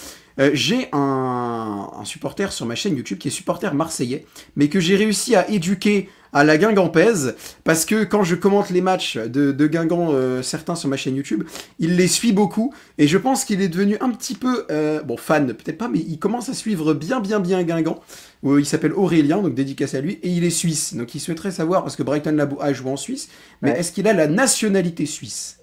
J'ai un supporter sur ma chaîne YouTube qui est supporter marseillais, mais que j'ai réussi à éduquer à la Guingampaise, parce que quand je commente les matchs de Guingamp, certains sur ma chaîne YouTube, il les suit beaucoup, et je pense qu'il est devenu un petit peu, fan, peut-être pas, mais il commence à suivre bien Guingamp. Il s'appelle Aurélien, donc dédicace à lui, et il est suisse. Donc il souhaiterait savoir, parce que Brighton Labo a joué en Suisse, mais est-ce qu'il a la nationalité suisse ?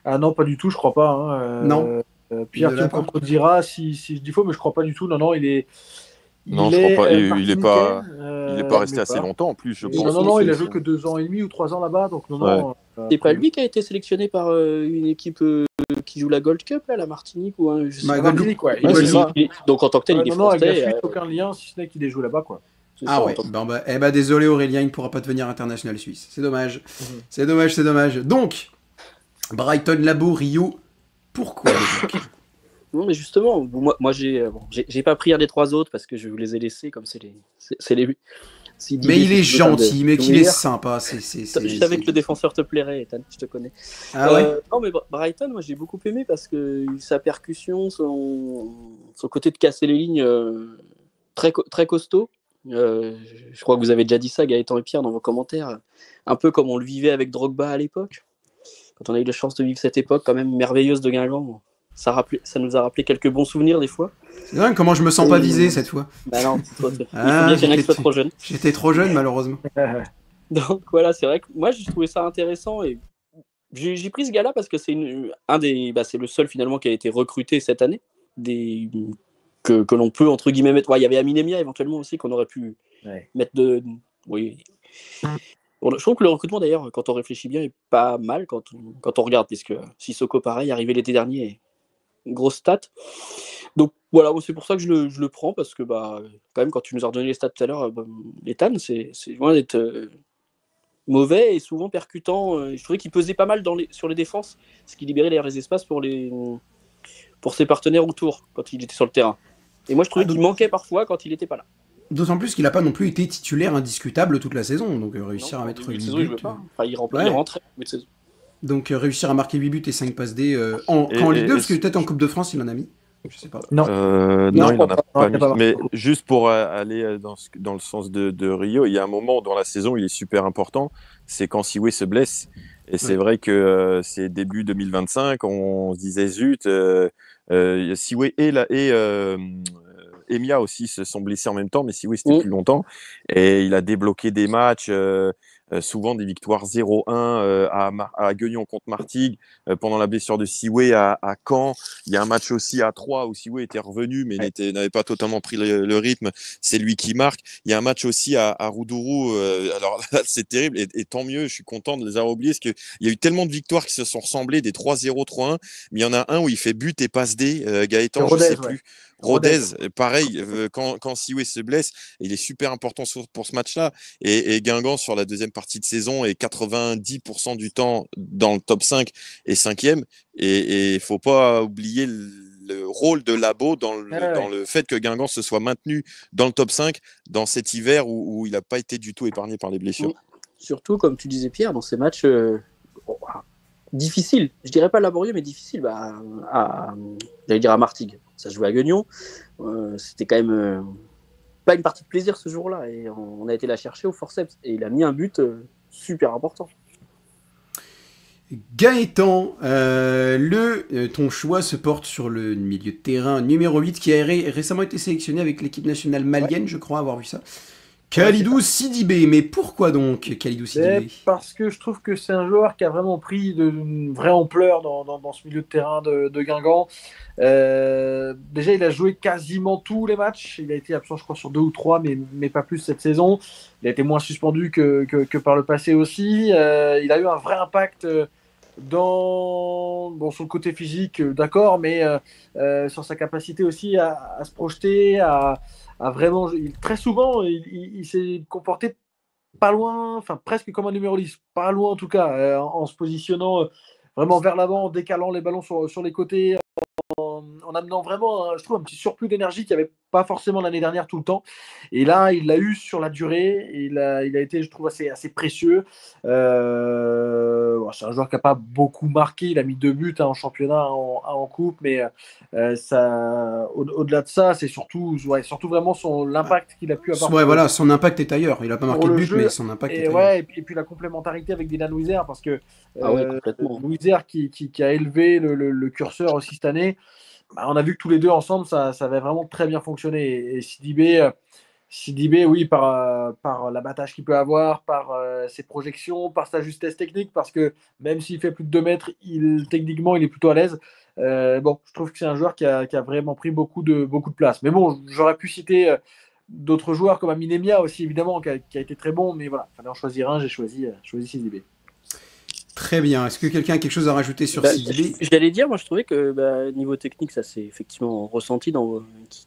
Ah non, pas du tout, je crois pas. Hein. Non. Pierre, tu me contredira si je dis faux, mais je crois pas du tout. Non, il est... Non, je crois pas. Il n'est pas resté assez longtemps en plus, je pense. Non, il a joué que 2 ans et demi ou 3 ans là-bas, donc non. C'est pas lui qui a été sélectionné par une équipe qui joue la Gold Cup, là, la Martinique ou un. Martinique, ouais. Donc en tant que tel, il est non, français. Avec la Suisse, aucun lien, si ce n'est qu'il ait joué là-bas, quoi. Ah ouais. Désolé Aurélien, il ne pourra pas devenir international suisse. C'est dommage. C'est dommage. Donc, Brighton Labo, Rio, Pourquoi donc? Non, mais justement, moi j'ai pas pris un des 3 autres parce que je vous les ai laissés comme c'est les. Mais il est gentil, mais qu'il est sympa. Je savais que le défenseur te plairait, Ethan, je te connais. Ah ouais. Non, mais Brighton, moi j'ai beaucoup aimé parce que sa percussion, son côté de casser les lignes très costaud. Je crois que vous avez déjà dit ça, Gaëtan et Pierre, dans vos commentaires. Un peu comme on le vivait avec Drogba à l'époque. Quand on a eu la chance de vivre cette époque quand même merveilleuse de Guingamp, ça nous a rappelé quelques bons souvenirs des fois. C'est vrai, comment je me sens pas visé cette fois. Bah non, il faut bien qu'il y en ait qui soient trop jeunes. J'étais trop jeune malheureusement. Donc voilà, c'est vrai que moi j'ai trouvé ça intéressant et j'ai pris ce gars-là parce que c'est c'est le seul finalement qui a été recruté cette année, que l'on peut entre guillemets mettre. Il y avait Aminemia éventuellement aussi qu'on aurait pu mettre de. Oui. Je trouve que le recrutement d'ailleurs, quand on réfléchit bien, est pas mal quand on regarde, puisque Sissoko pareil, arrivé l'été dernier, grosse stat. Donc voilà, c'est pour ça que je le prends parce que quand même quand tu nous as redonné les stats tout à l'heure, Ethan, c'est loin d'être mauvais et souvent percutant. Je trouvais qu'il pesait pas mal sur les défenses, ce qui libérait d'ailleurs les espaces pour ses partenaires autour quand il était sur le terrain. Et moi je trouvais qu'il manquait parfois quand il n'était pas là. D'autant plus qu'il n'a pas non plus été titulaire indiscutable toute la saison, donc réussir à mettre 8 buts. Il rentrait. Donc réussir à marquer 8 buts et 5 passes D en Ligue 2, parce que peut-être en Coupe de France il en a mis. Je sais pas. Non, il n'en a pas mis. Mais juste pour aller dans le sens de Rio, il y a un moment dans la saison, il est super important, c'est quand Siwe se blesse. Et c'est vrai que c'est début 2025, on se disait zut, Siwe et Emia aussi se sont blessés en même temps, mais Siwe c'était plus longtemps. Et il a débloqué des matchs, souvent des victoires 0-1 à Gueugnon contre Martigues, pendant la blessure de Siwe à Caen. Il y a un match aussi à 3 où Siwe était revenu, mais n'avait pas totalement pris le rythme. C'est lui qui marque. Il y a un match aussi à Roudourou. Alors là, c'est terrible, et tant mieux, je suis content de les avoir oubliés, parce qu'il y a eu tellement de victoires qui se sont ressemblées, des 3-0, 3-1, mais il y en a un où il fait but et passe D, Gaëtan, je sais plus. Rodez, pareil, quand Siwe se blesse, il est super important pour ce match-là. Et Guingamp, sur la deuxième partie de saison, est 90% du temps dans le top 5 et 5e. Et il ne faut pas oublier le rôle de Labo dans le fait que Guingamp se soit maintenu dans le top 5 dans cet hiver où il n'a pas été du tout épargné par les blessures. Surtout, comme tu disais, Pierre, dans ces matchs difficiles, je dirais pas laborieux, mais difficiles, j'allais dire à Martigues. Ça se jouait à Gueugnon. C'était quand même pas une partie de plaisir ce jour-là. Et on a été la chercher au forceps. Et il a mis un but super important. Gaëtan, ton choix se porte sur le milieu de terrain numéro 8 qui a récemment été sélectionné avec l'équipe nationale malienne, je crois avoir vu ça. Khalidou Sidibé, mais pourquoi donc Khalidou Sidibé ? Parce que je trouve que c'est un joueur qui a vraiment pris une vraie ampleur dans ce milieu de terrain de Guingamp. Déjà, il a joué quasiment tous les matchs. Il a été absent, je crois, sur 2 ou 3, mais pas plus cette saison. Il a été moins suspendu que par le passé aussi. Il a eu un vrai impact sur le côté physique, d'accord, mais sur sa capacité aussi à se projeter, à vraiment, très souvent, il s'est comporté pas loin, enfin presque comme un numéro 10, pas loin en tout cas, en se positionnant vraiment vers l'avant, en décalant les ballons sur les côtés, en amenant vraiment, je trouve, un petit surplus d'énergie qu'il n'y avait pas forcément l'année dernière tout le temps. Et là, il l'a eu sur la durée. Il a été, je trouve, assez précieux. C'est un joueur qui n'a pas beaucoup marqué. Il a mis 2 buts en championnat, en coupe. Mais au-delà de ça, c'est surtout vraiment l'impact qu'il a pu avoir. Ouais, voilà, son impact est ailleurs. Il n'a pas marqué de but, mais son impact est ailleurs. Et puis la complémentarité avec Dylan Louisère, parce que Louisère qui a élevé le curseur aussi cette année. On a vu que tous les deux ensemble, ça avait vraiment très bien fonctionné. Et Sidibé, oui, par l'abattage qu'il peut avoir, par ses projections, par sa justesse technique, parce que même s'il fait plus de 2 mètres, techniquement, il est plutôt à l'aise. Je trouve que c'est un joueur qui a vraiment pris beaucoup de place. Mais bon, j'aurais pu citer d'autres joueurs comme Aminemia aussi, évidemment, qui a été très bon. Mais voilà, il fallait en choisir un, j'ai choisi Sidibé. Très bien. Est-ce que quelqu'un a quelque chose à rajouter sur Sidibé ? J'allais dire, moi je trouvais que niveau technique, ça s'est effectivement ressenti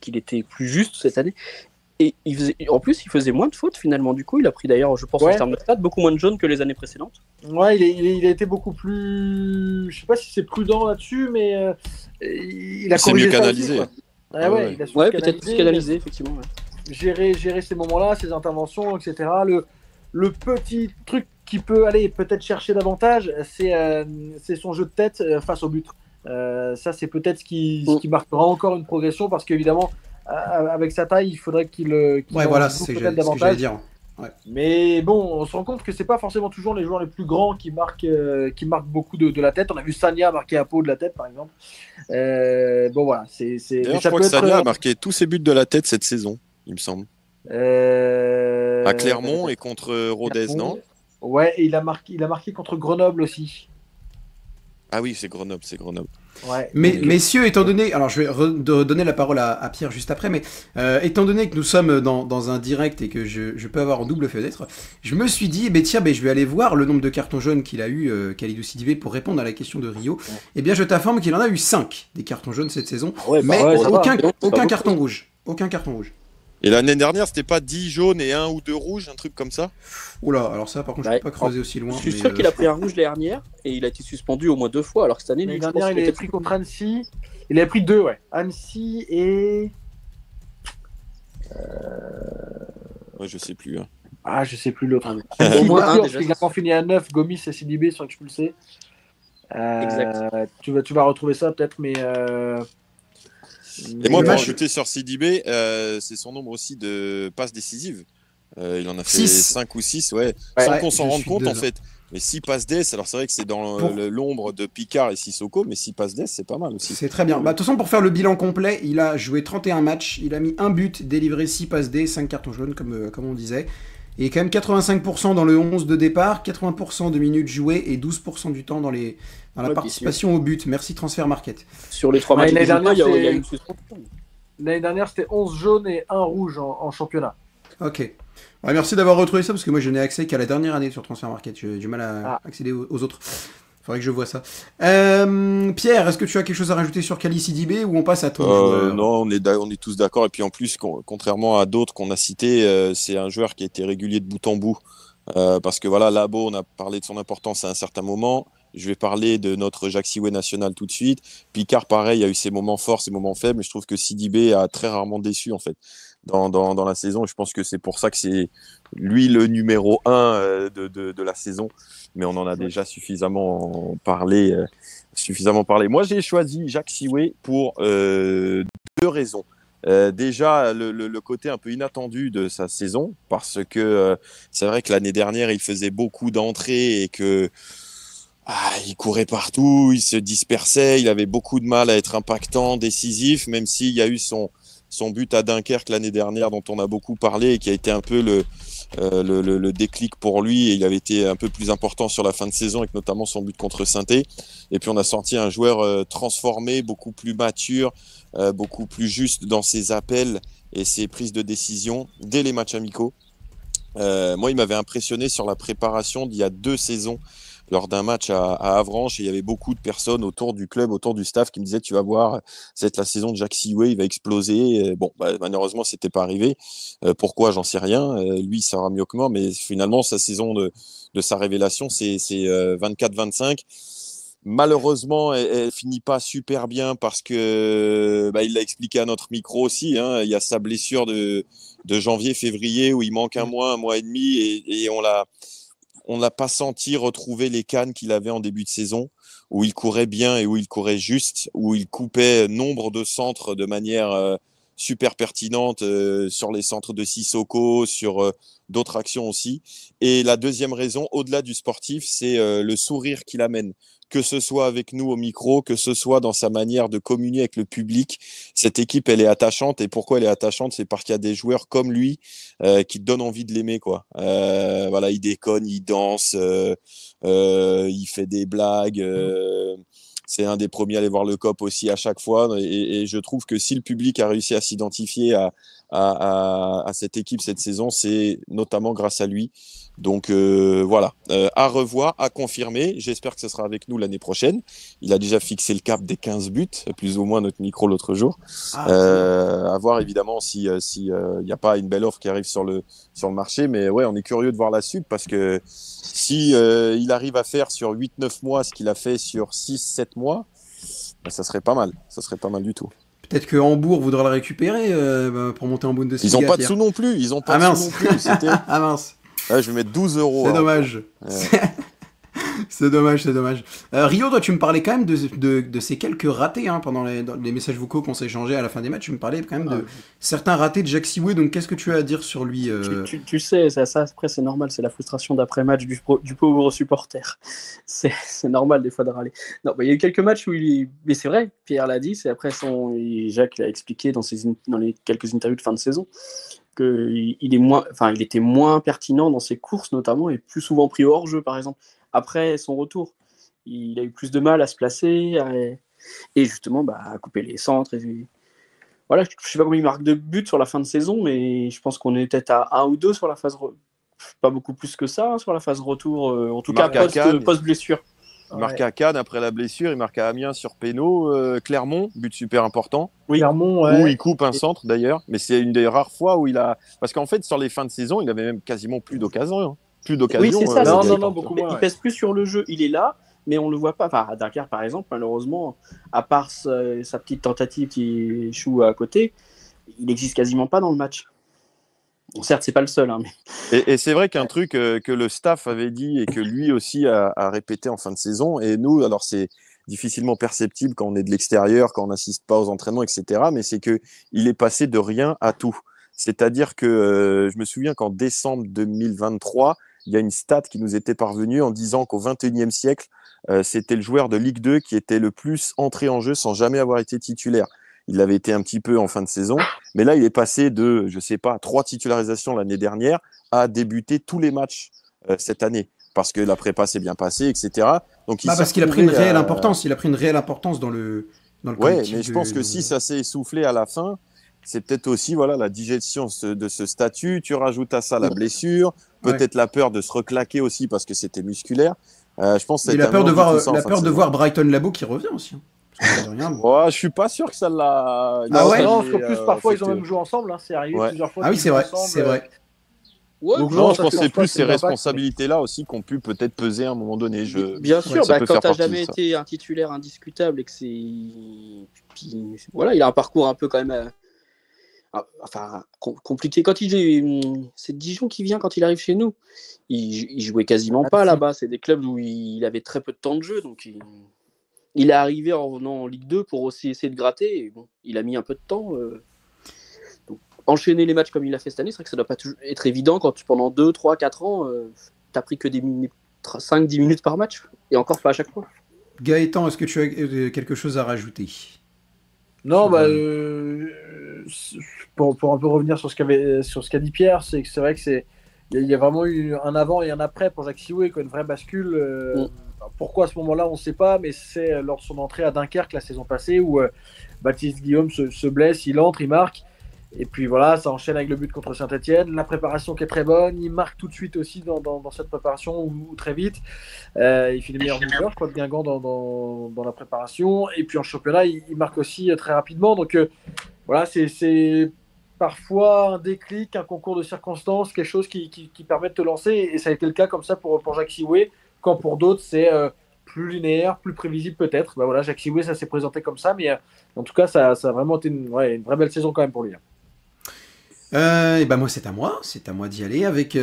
qu'il était plus juste cette année. Et en plus, il faisait moins de fautes finalement. Du coup, il a pris d'ailleurs, je pense, en Ouais. termes de stats, beaucoup moins de jaunes que les années précédentes. Ouais, il a été beaucoup plus. Je sais pas si c'est prudent là-dessus, mais il a C'est corrigé mieux ça canalisé. aussi, quoi. Ouais, Ouais, ouais. il a su Ouais, se peut-être plus canalisé, effectivement. Ouais. gérer ces moments-là, ces interventions, etc. Le petit truc qui peut aller peut-être chercher davantage, c'est son jeu de tête face au but. Ça, c'est peut-être ce qui marquera encore une progression parce qu'évidemment, avec sa taille, il faudrait qu'il Ouais, voilà, en joue c'est peut-être ce que j'allais davantage. dire. Mais bon, on se rend compte que c'est pas forcément toujours les joueurs les plus grands qui marquent beaucoup de la tête. On a vu Sagna marquer à peau de la tête, par exemple. Bon, voilà. Mais D'ailleurs, je ça crois peut que être. Sagna a marqué tous ses buts de la tête cette saison, il me semble. À Clermont et contre Rodez, non? Ouais, et il a marqué contre Grenoble aussi. Ah oui, c'est Grenoble, c'est Grenoble. Ouais. Mais Donc, messieurs, étant donné, alors je vais redonner la parole à Pierre juste après, mais étant donné que nous sommes dans un direct et que je peux avoir en double fenêtre, je me suis dit, tiens, je vais aller voir le nombre de cartons jaunes qu'il a eu, Khalidou Sidibé, pour répondre à la question de Rio. Ouais. Eh bien, je t'informe qu'il en a eu 5 des cartons jaunes cette saison, Ouais, mais ouais, ça va, aucun, c'est pas aucun beaucoup. carton rouge. Aucun carton rouge. Et l'année dernière, c'était pas 10 jaunes et 1 ou 2 rouges, un truc comme ça? Oula, alors ça, par contre, je Ouais. peux pas creuser aussi loin. Je suis mais, sûr qu'il a pris un rouge l'année dernière et il a été suspendu au moins 2 fois, alors que cette année, l'année lui, je pense dernière, il qu'il avait était pris contre Annecy. Il avait pris 2, ouais. Annecy et. Ouais, je sais plus. Hein. Ah, je sais plus l'autre. Ah, mais- Au moins un, sûr, déjà, parce qu'il a fini à 9, Gomis et Sidibé sont expulsés. Exact. Tu vas retrouver ça peut-être, mais. Et moi, Le pour match- ajouter sur Sidibé, c'est son nombre aussi de passes décisives. Il en a fait Six. 5 ou 6, ouais, Ouais, sans qu'on s'en je rende suis compte en dedans. fait. Mais 6 passes d'ess, alors c'est vrai que c'est dans Pour- l'ombre de Picard et Sissoko, mais 6 passes d'ess, c'est pas mal aussi. C'est très bien. De toute façon, pour faire le bilan complet, il a joué 31 matchs, il a mis un but, délivré 6 passes D, 5 cartons jaunes, comme on disait. Et quand même 85% dans le 11 de départ, 80% de minutes jouées et 12% du temps dans la Ouais, participation au but. Merci Transfer Market. Sur les 3 Ouais, matchs l'année qu'il joue pas, dernière, il y a c'est- une suspension. L'année dernière, c'était 11 jaunes et 1 rouge en championnat. Ok. Ouais, merci d'avoir retrouvé ça, parce que moi je n'ai accès qu'à la dernière année sur Transfer Market. J'ai du mal à accéder aux autres. Faudrait que je vois ça. Pierre, est-ce que tu as quelque chose à rajouter sur Kali Sidibé ou on passe à ton joueur? Non, on est tous d'accord. Et puis en plus, contrairement à d'autres qu'on a cités, c'est un joueur qui a été régulier de bout en bout. Parce que voilà, Labo, on a parlé de son importance à un certain moment. Je vais parler de notre Jacques Sioué national tout de suite. Picard, pareil, il y a eu ses moments forts, ses moments faibles. Mais je trouve que Sidibé a très rarement déçu, en fait, dans la saison. Et je pense que c'est pour ça que c'est lui le numéro 1 de la saison. Mais on en a déjà suffisamment parlé. Moi, j'ai choisi Jacques Sioué pour 2 raisons. Déjà, le côté un peu inattendu de sa saison, parce que c'est vrai que l'année dernière, il faisait beaucoup d'entrées et que il courait partout, il se dispersait, il avait beaucoup de mal à être impactant, décisif, même s'il y a eu son but à Dunkerque l'année dernière dont on a beaucoup parlé et qui a été un peu le déclic pour lui, et il avait été un peu plus important sur la fin de saison avec notamment son but contre Saint-Étienne. Et puis on a sorti un joueur transformé, beaucoup plus mature, beaucoup plus juste dans ses appels et ses prises de décision dès les matchs amicaux. Moi, il m'avait impressionné sur la préparation d'il y a 2 saisons lors d'un match à Avranches, et il y avait beaucoup de personnes autour du club, autour du staff qui me disaient: tu vas voir, c'est la saison de Jacques Sioué, il va exploser. Bon, malheureusement, c'était pas arrivé. Pourquoi, j'en sais rien. Lui, il saura mieux que moi, mais finalement, sa saison de sa révélation, c'est 24-25. Malheureusement, elle finit pas super bien parce que il l'a expliqué à notre micro aussi. Hein, il y a sa blessure de janvier-février où il manque un mois et demi, et on l'a pas senti retrouver les cannes qu'il avait en début de saison, où il courait bien et où il courait juste, où il coupait nombre de centres de manière super pertinente sur les centres de Sissoko, sur d'autres actions aussi. Et la deuxième raison, au-delà du sportif, c'est le sourire qu'il amène, que ce soit avec nous au micro, que ce soit dans sa manière de communier avec le public. Cette équipe, elle est attachante. Et pourquoi elle est attachante? C'est parce qu'il y a des joueurs comme lui qui te donnent envie de l'aimer, quoi. Voilà, il déconne, il danse, il fait des blagues. C'est un des premiers à aller voir le COP aussi à chaque fois. Et je trouve que si le public a réussi à s'identifier à cette équipe cette saison, c'est notamment grâce à lui. Donc voilà, à revoir, à confirmer. J'espère que ce sera avec nous l'année prochaine. Il a déjà fixé le cap des 15 buts, plus ou moins notre micro l'autre jour. À voir évidemment si y a pas une belle offre qui arrive sur le marché. Mais ouais, on est curieux de voir la suite parce que si il arrive à faire sur 8-9 mois ce qu'il a fait sur 6-7 mois, ben, ça serait pas mal. Ça serait pas mal du tout. Peut-être que Hambourg voudra le récupérer pour monter en Bundesliga. Ils n'ont pas de sous non plus. Ils ont pas de sous non plus. Ah mince. Ouais, je vais mettre 12 €. C'est dommage. C'est dommage. Rio, toi, tu me parlais quand même de ces quelques ratés dans les messages vocaux qu'on s'est échangés à la fin des matchs. Tu me parlais quand même de certains ratés de Jacques Sioué. Donc, qu'est-ce que tu as à dire sur lui Tu sais, ça, après, c'est normal. C'est la frustration d'après-match du pauvre supporter. C'est normal, des fois, de râler. Non, il y a eu quelques matchs où mais c'est vrai, Pierre l'a dit. C'est après Jacques l'a expliqué dans les quelques interviews de fin de saison qu'il était moins pertinent dans ses courses, notamment, et plus souvent pris hors jeu, par exemple. Après son retour, il a eu plus de mal à se placer et justement à couper les centres. Voilà, je ne sais pas combien il marque de buts sur la fin de saison, mais je pense qu'on est peut-être à 1 ou 2 sur la phase pas beaucoup plus que ça sur la phase retour, en tout cas post-blessure. Il marque à Cannes après la blessure, il marque à Amiens sur péno, Clermont, but super important. Oui, Clermont, ouais. Où il coupe un centre d'ailleurs, mais c'est une des rares fois où il a... Parce qu'en fait, sur les fins de saison, il avait même quasiment plus d'occasion. Oui, c'est ça. Non, beaucoup moins. Il pèse plus sur le jeu. Il est là, mais on le voit pas. Enfin, à Dunkerque, par exemple, malheureusement, à part sa petite tentative qui échoue à côté, il n'existe quasiment pas dans le match. Bon, certes, c'est pas le seul. Mais... Et c'est vrai qu'un truc que le staff avait dit et que lui aussi a répété en fin de saison, et nous, alors c'est difficilement perceptible quand on est de l'extérieur, quand on n'assiste pas aux entraînements, etc., mais c'est qu'il est passé de rien à tout. C'est-à-dire que je me souviens qu'en décembre 2023, il y a une stat qui nous était parvenue en disant qu'au XXIe siècle, c'était le joueur de Ligue 2 qui était le plus entré en jeu sans jamais avoir été titulaire. Il avait été un petit peu en fin de saison, mais là, il est passé de, 3 titularisations l'année dernière à débuter tous les matchs cette année, parce que la prépa s'est bien passée, etc. Donc, parce qu'il a pris une réelle importance. Il a pris une réelle importance dans le collectif. Ouais, mais je pense que si ça s'est essoufflé à la fin, c'est peut-être aussi la digestion de ce statut. Tu rajoutes à ça la blessure, peut-être la peur de se reclaquer aussi parce que c'était musculaire. Je pense et la peur de voir Brighton Labo qui revient aussi. Je suis pas sûr que ça l'a. Non, parce qu'en plus parfois ils ont même joué ensemble. C'est arrivé plusieurs fois. Ah oui, c'est vrai. Ouais, donc non, je pense que c'est plus ces responsabilités-là aussi qui ont pu peut-être peser à un moment donné. Bien sûr, quand tu n'as jamais été un titulaire indiscutable et que il a un parcours un peu quand même compliqué. C'est Dijon qui vient quand il arrive chez nous. Il jouait quasiment pas là-bas. C'est des clubs où il avait très peu de temps de jeu, donc il est arrivé en venant en Ligue 2 pour aussi essayer de gratter. Et bon, il a mis un peu de temps. Donc, enchaîner les matchs comme il l'a fait cette année, c'est vrai que ça doit pas être évident quand pendant 2, 3, 4 ans, t'as pris que des 5-10 minutes par match, et encore pas à chaque fois. Gaëtan, est-ce que tu as quelque chose à rajouter ? Non, pour un peu revenir sur ce qu'a dit Pierre, c'est vrai que il y a vraiment eu un avant et un après pour Jacques Sioué, une vraie bascule. Pourquoi à ce moment-là, on ne sait pas, mais c'est lors de son entrée à Dunkerque la saison passée où Baptiste Guillaume se blesse, il entre, il marque. Et puis voilà, ça enchaîne avec le but contre Saint-Etienne. La préparation qui est très bonne. Il marque tout de suite aussi dans cette préparation ou très vite. Il fait les meilleurs buteurs, je crois, de Guingamp dans la préparation. Et puis en championnat, il marque aussi très rapidement. Donc voilà, c'est parfois un déclic, un concours de circonstances, quelque chose qui permet de te lancer. Et ça a été le cas comme ça pour Jacques Sioué. Quand pour d'autres, c'est plus linéaire, plus prévisible peut-être. Voilà, Jacques Sioué, ça s'est présenté comme ça. Mais en tout cas, ça a vraiment été une vraie belle saison quand même pour lui. Et moi c'est à moi d'y aller avec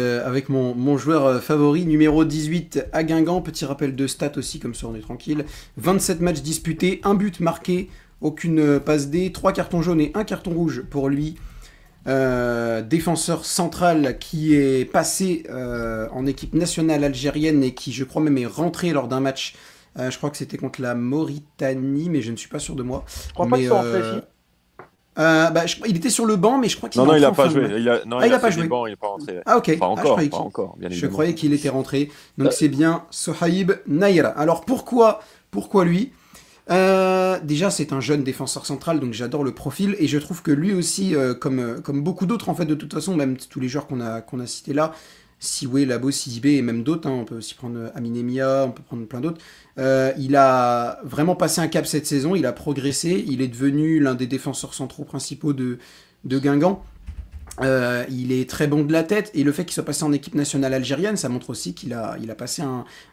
mon joueur favori numéro 18 à Guingamp. Petit rappel de stats aussi, comme ça on est tranquille. 27 matchs disputés, 1 but marqué, aucune passe D, 3 cartons jaunes et 1 carton rouge pour lui. Défenseur central qui est passé en équipe nationale algérienne et qui je crois même est rentré lors d'un match. Je crois que c'était contre la Mauritanie, mais je ne suis pas sûr de moi. Je crois pas qu'ils sont rentrés ici. Il était sur le banc, mais je crois qu'il il n'a pas joué. Il a pas joué. Il n'est pas rentré. Ah ok. Pas encore. Je croyais qu'il était rentré. Donc c'est bien Sohaib Naïra. Alors pourquoi lui ? Déjà, c'est un jeune défenseur central, donc j'adore le profil, et je trouve que lui aussi, comme beaucoup d'autres, en fait, de toute façon, même tous les joueurs qu'on a cités là, Siwe, Labo, Sidibé et même d'autres, hein, on peut aussi prendre Aminemia, on peut prendre plein d'autres, il a vraiment passé un cap cette saison, il a progressé, il est devenu l'un des défenseurs centraux principaux de Guingamp. Il est très bon de la tête, et le fait qu'il soit passé en équipe nationale algérienne, ça montre aussi qu'il a passé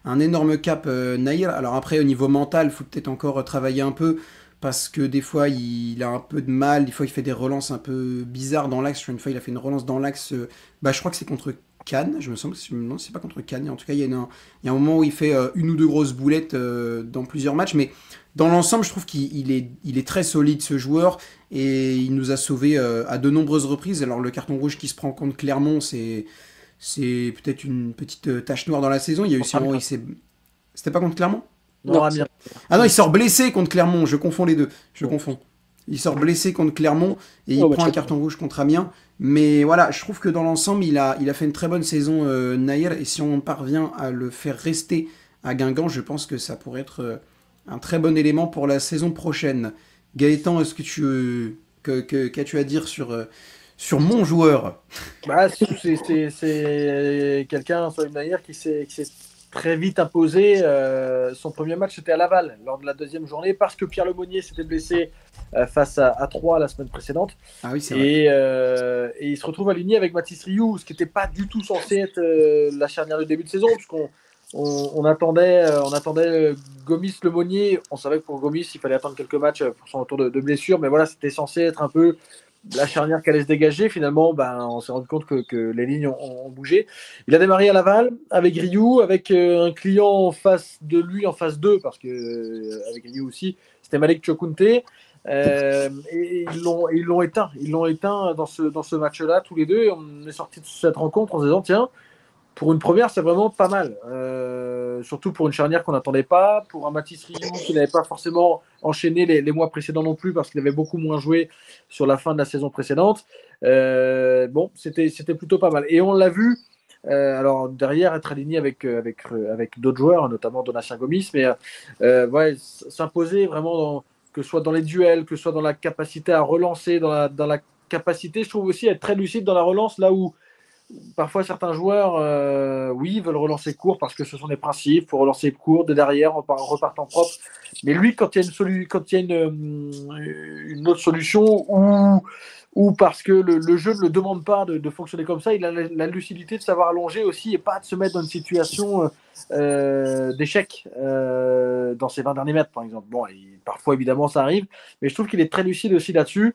un énorme cap, Nahir. Alors après, au niveau mental, il faut peut-être encore travailler un peu, parce que des fois, il a un peu de mal, des fois, il fait des relances un peu bizarres dans l'axe. Une fois, il a fait une relance dans l'axe, je crois que c'est contre Cannes, je me semble, non, c'est pas contre Cannes, en tout cas, il y a un moment où il fait une ou deux grosses boulettes dans plusieurs matchs, mais dans l'ensemble, je trouve qu'il est très solide, ce joueur, et il nous a sauvés à de nombreuses reprises. Alors le carton rouge qui se prend contre Clermont, c'est peut-être une petite tache noire dans la saison. Il y a eu aussi un moment où il s'est... C'était pas contre Clermont? Non, Amiens. Ah non, il sort blessé contre Clermont, je confonds les deux. Je confonds. Il sort blessé contre Clermont et il prend un carton rouge contre Amiens. Mais voilà, je trouve que dans l'ensemble, il a fait une très bonne saison, Nahir, et si on parvient à le faire rester à Guingamp, je pense que ça pourrait être un très bon élément pour la saison prochaine. Gaëtan, est-ce que qu'as-tu à dire sur mon joueur? C'est quelqu'un, Sohaib Nahir, qui s'est très vite imposé. Son premier match, c'était à Laval, lors de la deuxième journée, parce que Pierre Lemonnier s'était blessé face à Troyes la semaine précédente. Ah oui, c'est vrai. Et il se retrouve aligné avec Mathis Rioux, ce qui n'était pas du tout censé être la charnière de début de saison, puisqu'on on attendait Gomis Lemonnier. On savait que pour Gomis, il fallait attendre quelques matchs pour son retour de blessure, mais voilà, c'était censé être un peu la charnière qui allait se dégager. Finalement, on s'est rendu compte que les lignes ont bougé. Il a démarré à Laval avec Rioux, avec un client en face de lui, en face d'eux, parce que avec Rioux aussi, c'était Malik Chokunte. Et ils l'ont éteint. Ils l'ont éteint dans ce match-là, tous les deux. Et on est sorti de cette rencontre en se disant, tiens, pour une première, c'est vraiment pas mal. Surtout pour une charnière qu'on n'attendait pas, pour un Mathis Rioux qui n'avait pas forcément enchaîné les mois précédents non plus, parce qu'il avait beaucoup moins joué sur la fin de la saison précédente. C'était plutôt pas mal. Et on l'a vu, alors derrière, être aligné avec d'autres joueurs, notamment Donatien Gomis, mais s'imposer vraiment, que ce soit dans les duels, que ce soit dans la capacité à relancer, dans la capacité, je trouve aussi, à être très lucide dans la relance, là où parfois certains joueurs veulent relancer court parce que ce sont des principes, il faut relancer court de derrière en repartant propre, mais lui quand il y a une autre solution ou parce que le jeu ne le demande pas de fonctionner comme ça, il a la lucidité de savoir allonger aussi et pas de se mettre dans une situation d'échec dans ses 20 derniers mètres par exemple. Parfois évidemment ça arrive, mais je trouve qu'il est très lucide aussi là-dessus,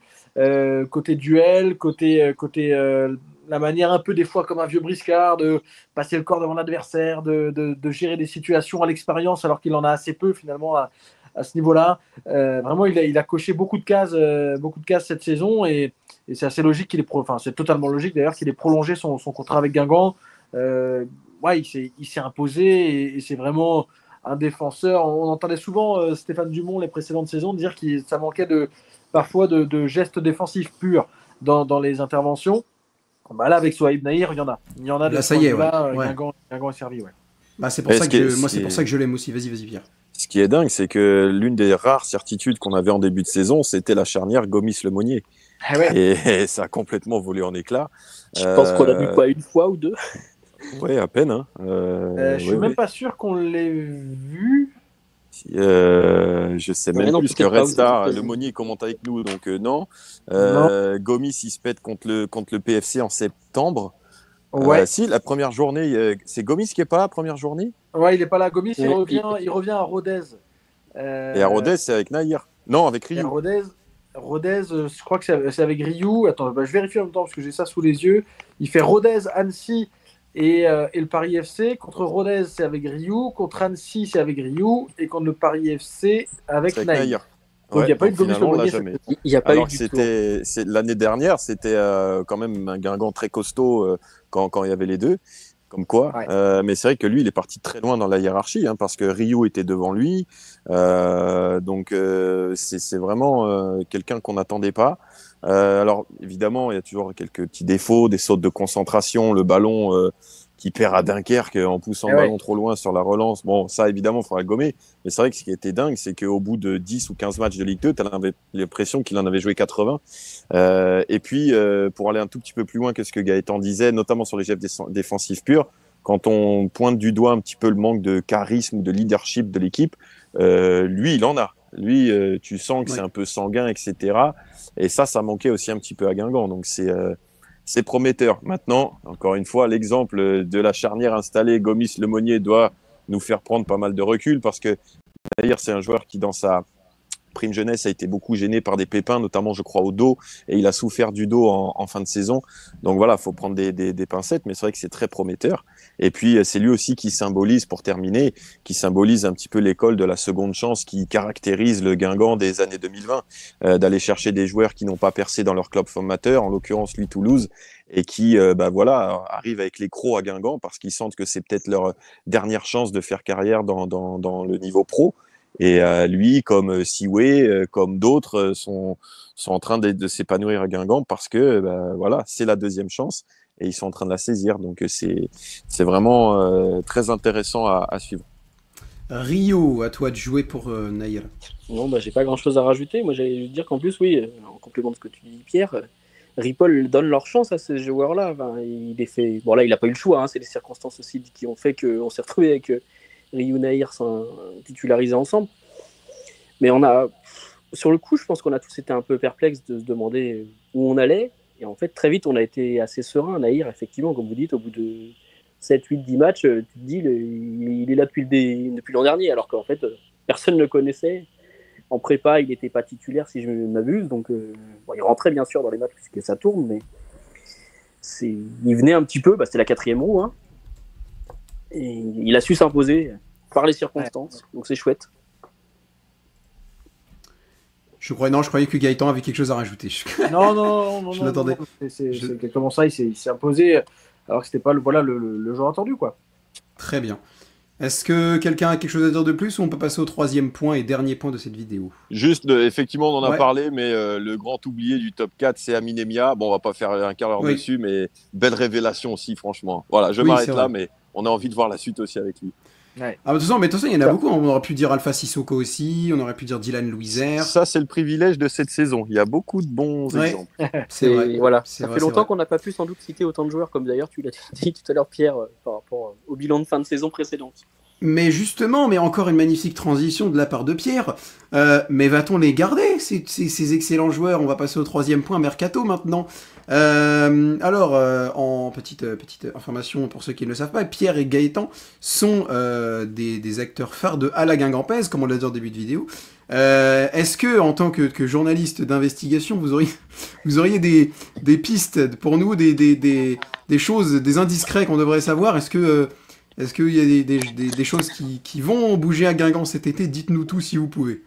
côté duel, côté la manière un peu des fois comme un vieux briscard de passer le corps devant l'adversaire, de gérer des situations à l'expérience alors qu'il en a assez peu finalement à ce niveau-là. Vraiment, il a coché beaucoup de cases cette saison et c'est assez logique c'est totalement logique d'ailleurs qu'il ait prolongé son contrat avec Guingamp. Il s'est imposé et c'est vraiment un défenseur. On entendait souvent Stéphane Dumont les précédentes saisons dire que ça manquait parfois de gestes défensifs purs dans les interventions. Là, avec Sohaib Nahir, il y en a. Il y en a de là, ça y est, Guingamp est servi. Ouais. C'est pour ça que je l'aime aussi. Vas-y, Pierre. Ce qui est dingue, c'est que l'une des rares certitudes qu'on avait en début de saison, c'était la charnière Gomis-Lemonnier. Et ça a complètement volé en éclats. Je pense qu'on l'a vu une fois ou deux. Oui, à peine. Hein. Je suis même pas sûr qu'on l'ait vu. Je sais même plus que Red Star, Lemonnier commente avec nous, donc non. Gomis, il se pète contre le PFC en septembre. Ouais. Si, la première journée, c'est Gomis qui est pas là, la première journée. Ouais, il est pas là. Gomis, il revient à Rodez. Et à Rodez, c'est avec Nahir. Non, avec Rioux. Rodez, je crois que c'est avec Rioux. Attends, je vérifie en même temps parce que j'ai ça sous les yeux. Il fait Rodez, Annecy et le Paris FC. Contre Rodez, c'est avec Rioux. Contre Annecy, c'est avec Rioux. Et contre le Paris FC, avec Nahir. Donc il n'y a pas eu de Gomis Lemonnier. Il n'y a pas eu du tout. L'année dernière, c'était quand même un Guingamp très costaud quand il y avait les deux. Comme quoi. Ouais. Mais c'est vrai que lui, il est parti très loin dans la hiérarchie, parce que Rioux était devant lui. Donc c'est vraiment quelqu'un qu'on n'attendait pas. Alors évidemment, il y a toujours quelques petits défauts, des sautes de concentration, le ballon qui perd à Dunkerque en poussant le ballon trop loin sur la relance. Bon, ça, évidemment, il faudra le gommer. Mais c'est vrai que ce qui était dingue, c'est qu'au bout de 10 ou 15 matchs de Ligue 2, tu as l'impression qu'il en avait joué 80. Et puis, pour aller un tout petit peu plus loin que ce que Gaëtan disait, notamment sur les gestes défensifs purs, quand on pointe du doigt un petit peu le manque de charisme ou de leadership de l'équipe, lui, il en a. Lui, tu sens que c'est un peu sanguin, etc. Et ça manquait aussi un petit peu à Guingamp. Donc, c'est prometteur. Maintenant, encore une fois, l'exemple de la charnière installée, Gomis-Lemonnier doit nous faire prendre pas mal de recul parce que d'ailleurs, c'est un joueur qui, dans sa prime jeunesse, a été beaucoup gêné par des pépins, notamment, je crois, au dos, et il a souffert du dos en fin de saison. Donc voilà, il faut prendre des pincettes, mais c'est vrai que c'est très prometteur. Et puis, c'est lui aussi qui symbolise, pour terminer, qui symbolise un petit peu l'école de la seconde chance qui caractérise le Guingamp des années 2020, d'aller chercher des joueurs qui n'ont pas percé dans leur club formateur, en l'occurrence, lui, Toulouse, et qui, voilà, arrivent avec les crocs à Guingamp parce qu'ils sentent que c'est peut-être leur dernière chance de faire carrière dans le niveau pro. Et lui, comme Siwe, comme d'autres, sont en train de s'épanouir à Guingamp parce que voilà, c'est la deuxième chance et ils sont en train de la saisir. Donc c'est vraiment très intéressant à suivre. Rio, à toi de jouer pour Naïr. Non, j'ai pas grand-chose à rajouter. Moi, j'allais dire qu'en plus, oui, en complément de ce que tu dis, Pierre, Ripoll donne leur chance à ces joueurs-là. Enfin, il est fait... Bon, là, il n'a pas eu le choix. Hein. C'est les circonstances aussi qui ont fait qu'on s'est retrouvé avec Rio Naïr titularisés ensemble. Mais sur le coup, je pense qu'on a tous été un peu perplexes de se demander où on allait. Et en fait, très vite, on a été assez serein. Naïr, effectivement, comme vous dites, au bout de 7, 8, 10 matchs, tu te dis, il est là depuis l'an dernier, alors qu'en fait, personne ne le connaissait. En prépa, il n'était pas titulaire, si je ne m'abuse. Donc, il rentrait bien sûr dans les matchs puisque ça tourne, mais il venait un petit peu, c'était la 4e roue. Hein, et il a su s'imposer par les circonstances. Donc, c'est chouette. Je croyais que Gaëtan avait quelque chose à rajouter. Non. Je l'attendais. C'est exactement ça, il s'est imposé alors que c'était pas le joueur attendu, quoi. Très bien. Est-ce que quelqu'un a quelque chose à dire de plus ou on peut passer au 3e point et dernier point de cette vidéo? Juste, effectivement, on en a parlé, mais le grand oublié du top 4, c'est Aminemia. Bon, on va pas faire un quart d'heure dessus, mais belle révélation aussi, franchement. Voilà, je m'arrête là, mais on a envie de voir la suite aussi avec lui. Ouais. Ah, de toute façon, il y en a beaucoup. On aurait pu dire Alpha Sissoko aussi, on aurait pu dire Dylan Louiser. Ça, c'est le privilège de cette saison. Il y a beaucoup de bons exemples. C'est vrai. Voilà. Ça fait longtemps qu'on n'a pas pu sans doute citer autant de joueurs, comme d'ailleurs tu l'as dit tout à l'heure, Pierre, par rapport au bilan de fin de saison précédente. Mais justement, encore une magnifique transition de la part de Pierre. Mais va-t-on les garder, ces excellents joueurs? On va passer au 3e point, Mercato maintenant. En petite information pour ceux qui ne le savent pas, Pierre et Gaëtan sont des acteurs phares de À la Guingampaise, comme on l'a dit en début de vidéo. Est-ce que, en tant que journaliste d'investigation, vous auriez des pistes pour nous, des choses, des indiscrets qu'on devrait savoir? Est-ce qu'il y a des choses qui vont bouger à Guingamp cet été? Dites-nous tout si vous pouvez.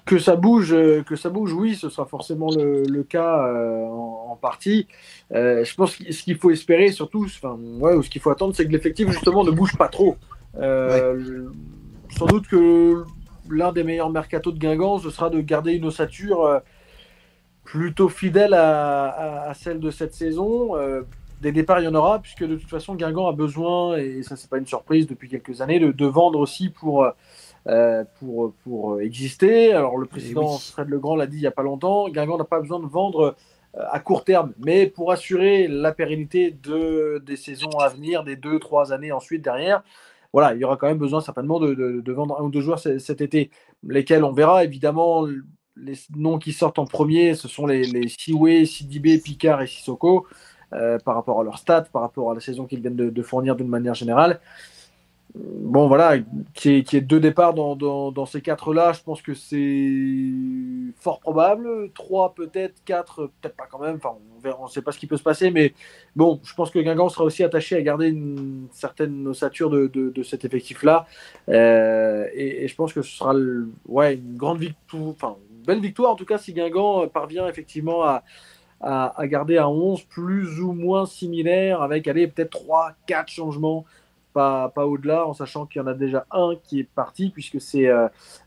Que ça bouge, oui, ce sera forcément le cas en partie. Je pense que ce qu'il faut espérer surtout, ou ce qu'il faut attendre, c'est que l'effectif justement ne bouge pas trop. Sans doute que l'un des meilleurs mercatos de Guingamp, ce sera de garder une ossature plutôt fidèle à celle de cette saison. Des départs, il y en aura, puisque de toute façon, Guingamp a besoin, et ça, c'est pas une surprise depuis quelques années, de vendre aussi pour exister. Alors, le président Fred Legrand l'a dit il n'y a pas longtemps, Guingamp n'a pas besoin de vendre à court terme, mais pour assurer la pérennité des saisons à venir, des 2-3 années ensuite derrière, voilà, il y aura quand même besoin certainement de vendre 1 ou 2 joueurs cet été, lesquels on verra. Évidemment, les noms qui sortent en premier, ce sont les Siwe, Sidibé, Picard et Sissoko. Par rapport à leurs stats, par rapport à la saison qu'ils viennent de fournir d'une manière générale. Bon, voilà, qu'il y ait 2 départs dans ces 4-là, je pense que c'est fort probable. 3 peut-être, 4 peut-être pas quand même. Enfin, on verra, on ne sait pas ce qui peut se passer, mais bon, je pense que Guingamp sera aussi attaché à garder une certaine ossature de cet effectif-là. Et je pense que ce sera une grande victoire, enfin, une belle victoire en tout cas si Guingamp parvient effectivement à garder un 11 plus ou moins similaire avec peut-être 3-4 changements, pas au-delà, en sachant qu'il y en a déjà un qui est parti puisque c'est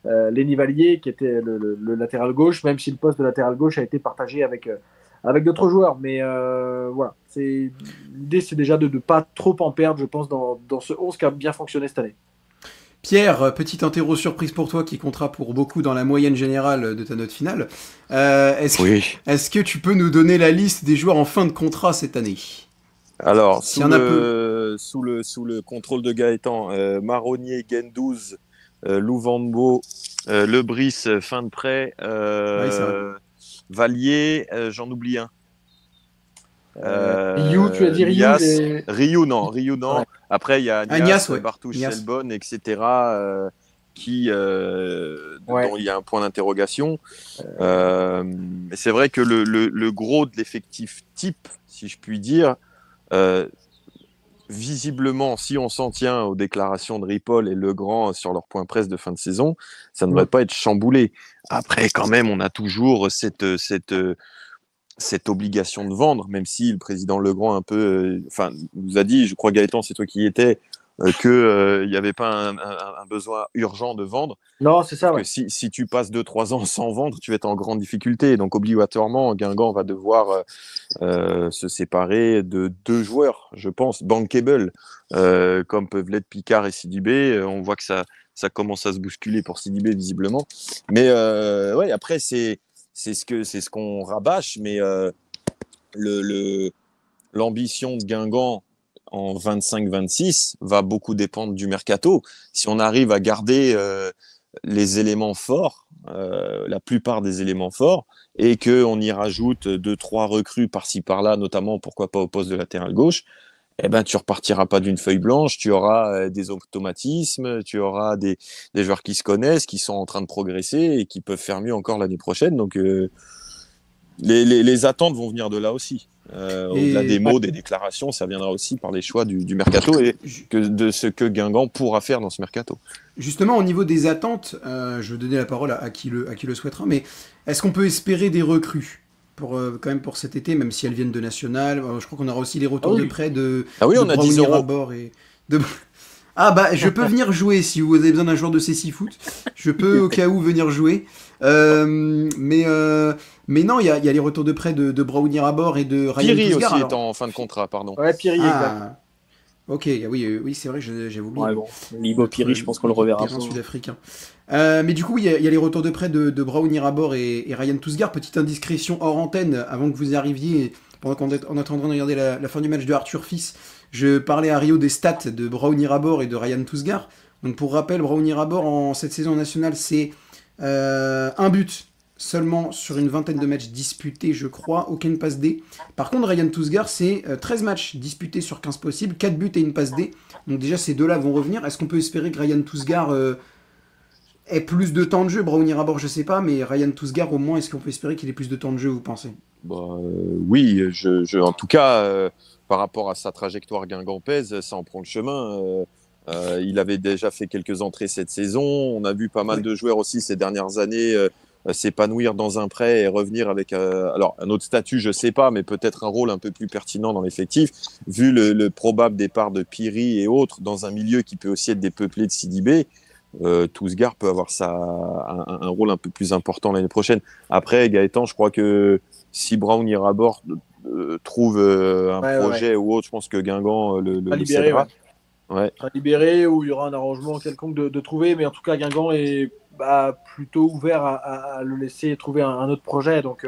Lenny Vallier qui était le latéral gauche, même si le poste de latéral gauche a été partagé avec avec d'autres joueurs. Mais voilà, l'idée, c'est déjà de ne pas trop en perdre, je pense, dans ce 11 qui a bien fonctionné cette année. Pierre, petite interro surprise pour toi qui comptera pour beaucoup dans la moyenne générale de ta note finale. Est-ce que tu peux nous donner la liste des joueurs en fin de contrat cette année? Alors, sous le contrôle de Gaëtan, Marronnier, Guendouzi, Louvambo, Lebris, fin de prêt, Vallier, j'en oublie un. Ryu, tu as dit Ryu Ryu, non. Ouais. Après, il y a Nias, Bartouche, Nias. Selbonne, etc. dont il y a un point d'interrogation. Mais c'est vrai que le gros de l'effectif type, si je puis dire, visiblement, si on s'en tient aux déclarations de Ripoll et Legrand sur leur point presse de fin de saison, ça ne devrait pas être chamboulé. Après, quand même, on a toujours cette obligation de vendre, même si le président Legrand nous a dit, je crois Gaëtan, c'est toi qui y étais, qu'il n'y avait pas un besoin urgent de vendre. Non, c'est ça, ouais. Si tu passes 2-3 ans sans vendre, tu vas être en grande difficulté. Donc, obligatoirement, Guingamp va devoir se séparer de 2 joueurs, je pense, bankable, comme peuvent l'être Picard et Sidibé. On voit que ça commence à se bousculer pour Sidibé, visiblement. Mais après, c'est ce qu'on rabâche, mais l'ambition de Guingamp en 25-26 va beaucoup dépendre du mercato. Si on arrive à garder les éléments forts, la plupart des éléments forts, et qu'on y rajoute 2-3 recrues par-ci par-là, notamment pourquoi pas au poste de latéral gauche, tu repartiras pas d'une feuille blanche, tu auras des automatismes, tu auras des joueurs qui se connaissent, qui sont en train de progresser et qui peuvent faire mieux encore l'année prochaine. Donc les attentes vont venir de là aussi. Au-delà des mots, des déclarations, ça viendra aussi par les choix du mercato et de ce que Guingamp pourra faire dans ce mercato. Justement, au niveau des attentes, je vais donner la parole à qui le souhaitera, mais est-ce qu'on peut espérer des recrues quand même pour cet été, même si elles viennent de National? Je crois qu'on aura aussi les retours de prêt de on a 10 euros. Je peux venir jouer si vous avez besoin d'un joueur de CC Foot. Je peux au cas où venir jouer. Mais non, il y a les retours de prêt de Brownie Rabor et de Ryan Piri Tousgar, aussi est en fin de contrat, pardon. Ouais, Piri, exact. Ok, oui, c'est vrai que j'avais oublié. Ouais, bon. Libo Piri, je pense qu'on le reverra. Sud-africain. Mais du coup, il y a les retours de prêt de Brownie Rabor et Ryan Tousgar. Petite indiscrétion hors antenne, avant que vous y arriviez, pendant qu'on est en train de regarder la fin du match de Arthur Fils, je parlais à Rio des stats de Brownie Rabor et de Ryan Tousgar. Donc pour rappel, Brownie Rabor en cette saison nationale, c'est un but seulement sur une vingtaine de matchs disputés, je crois, aucune passe D. Par contre, Ryan Tousgar, c'est 13 matchs disputés sur 15 possibles, 4 buts et une passe D. Donc déjà, ces deux-là vont revenir. Est-ce qu'on peut espérer que Ryan Tousgar ait plus de temps de jeu? Brownie Rabor, je sais pas, mais Ryan Tousgar, au moins, est-ce qu'on peut espérer qu'il ait plus de temps de jeu, vous pensez? Oui, en tout cas, par rapport à sa trajectoire guingampaise, ça en prend le chemin. Il avait déjà fait quelques entrées cette saison. On a vu pas mal de joueurs aussi ces dernières années s'épanouir dans un prêt et revenir avec alors un autre statut, je sais pas, mais peut-être un rôle un peu plus pertinent dans l'effectif, vu le probable départ de Piri et autres dans un milieu qui peut aussi être dépeuplé de Sidibé. Tousgar peut avoir un rôle un peu plus important l'année prochaine. Après, Gaëtan, je crois que si Brownie Rabor trouve un projet ou autre, je pense que Guingamp le cédera. Sera libéré, ou il y aura un arrangement quelconque de trouver, mais en tout cas Guingamp est plutôt ouvert à le laisser trouver un autre projet. Donc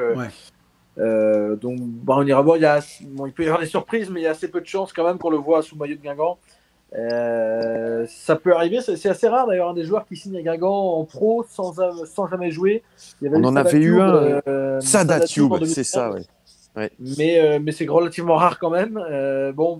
Brownie Rabor, il peut y avoir des surprises, mais il y a assez peu de chances quand même qu'on le voit sous maillot de Guingamp. Ça peut arriver, c'est assez rare d'ailleurs, des joueurs qui signent à Guingamp en pro sans jamais jouer. On en avait eu un, Sadatube, c'est ça, ouais. Mais c'est relativement rare quand même.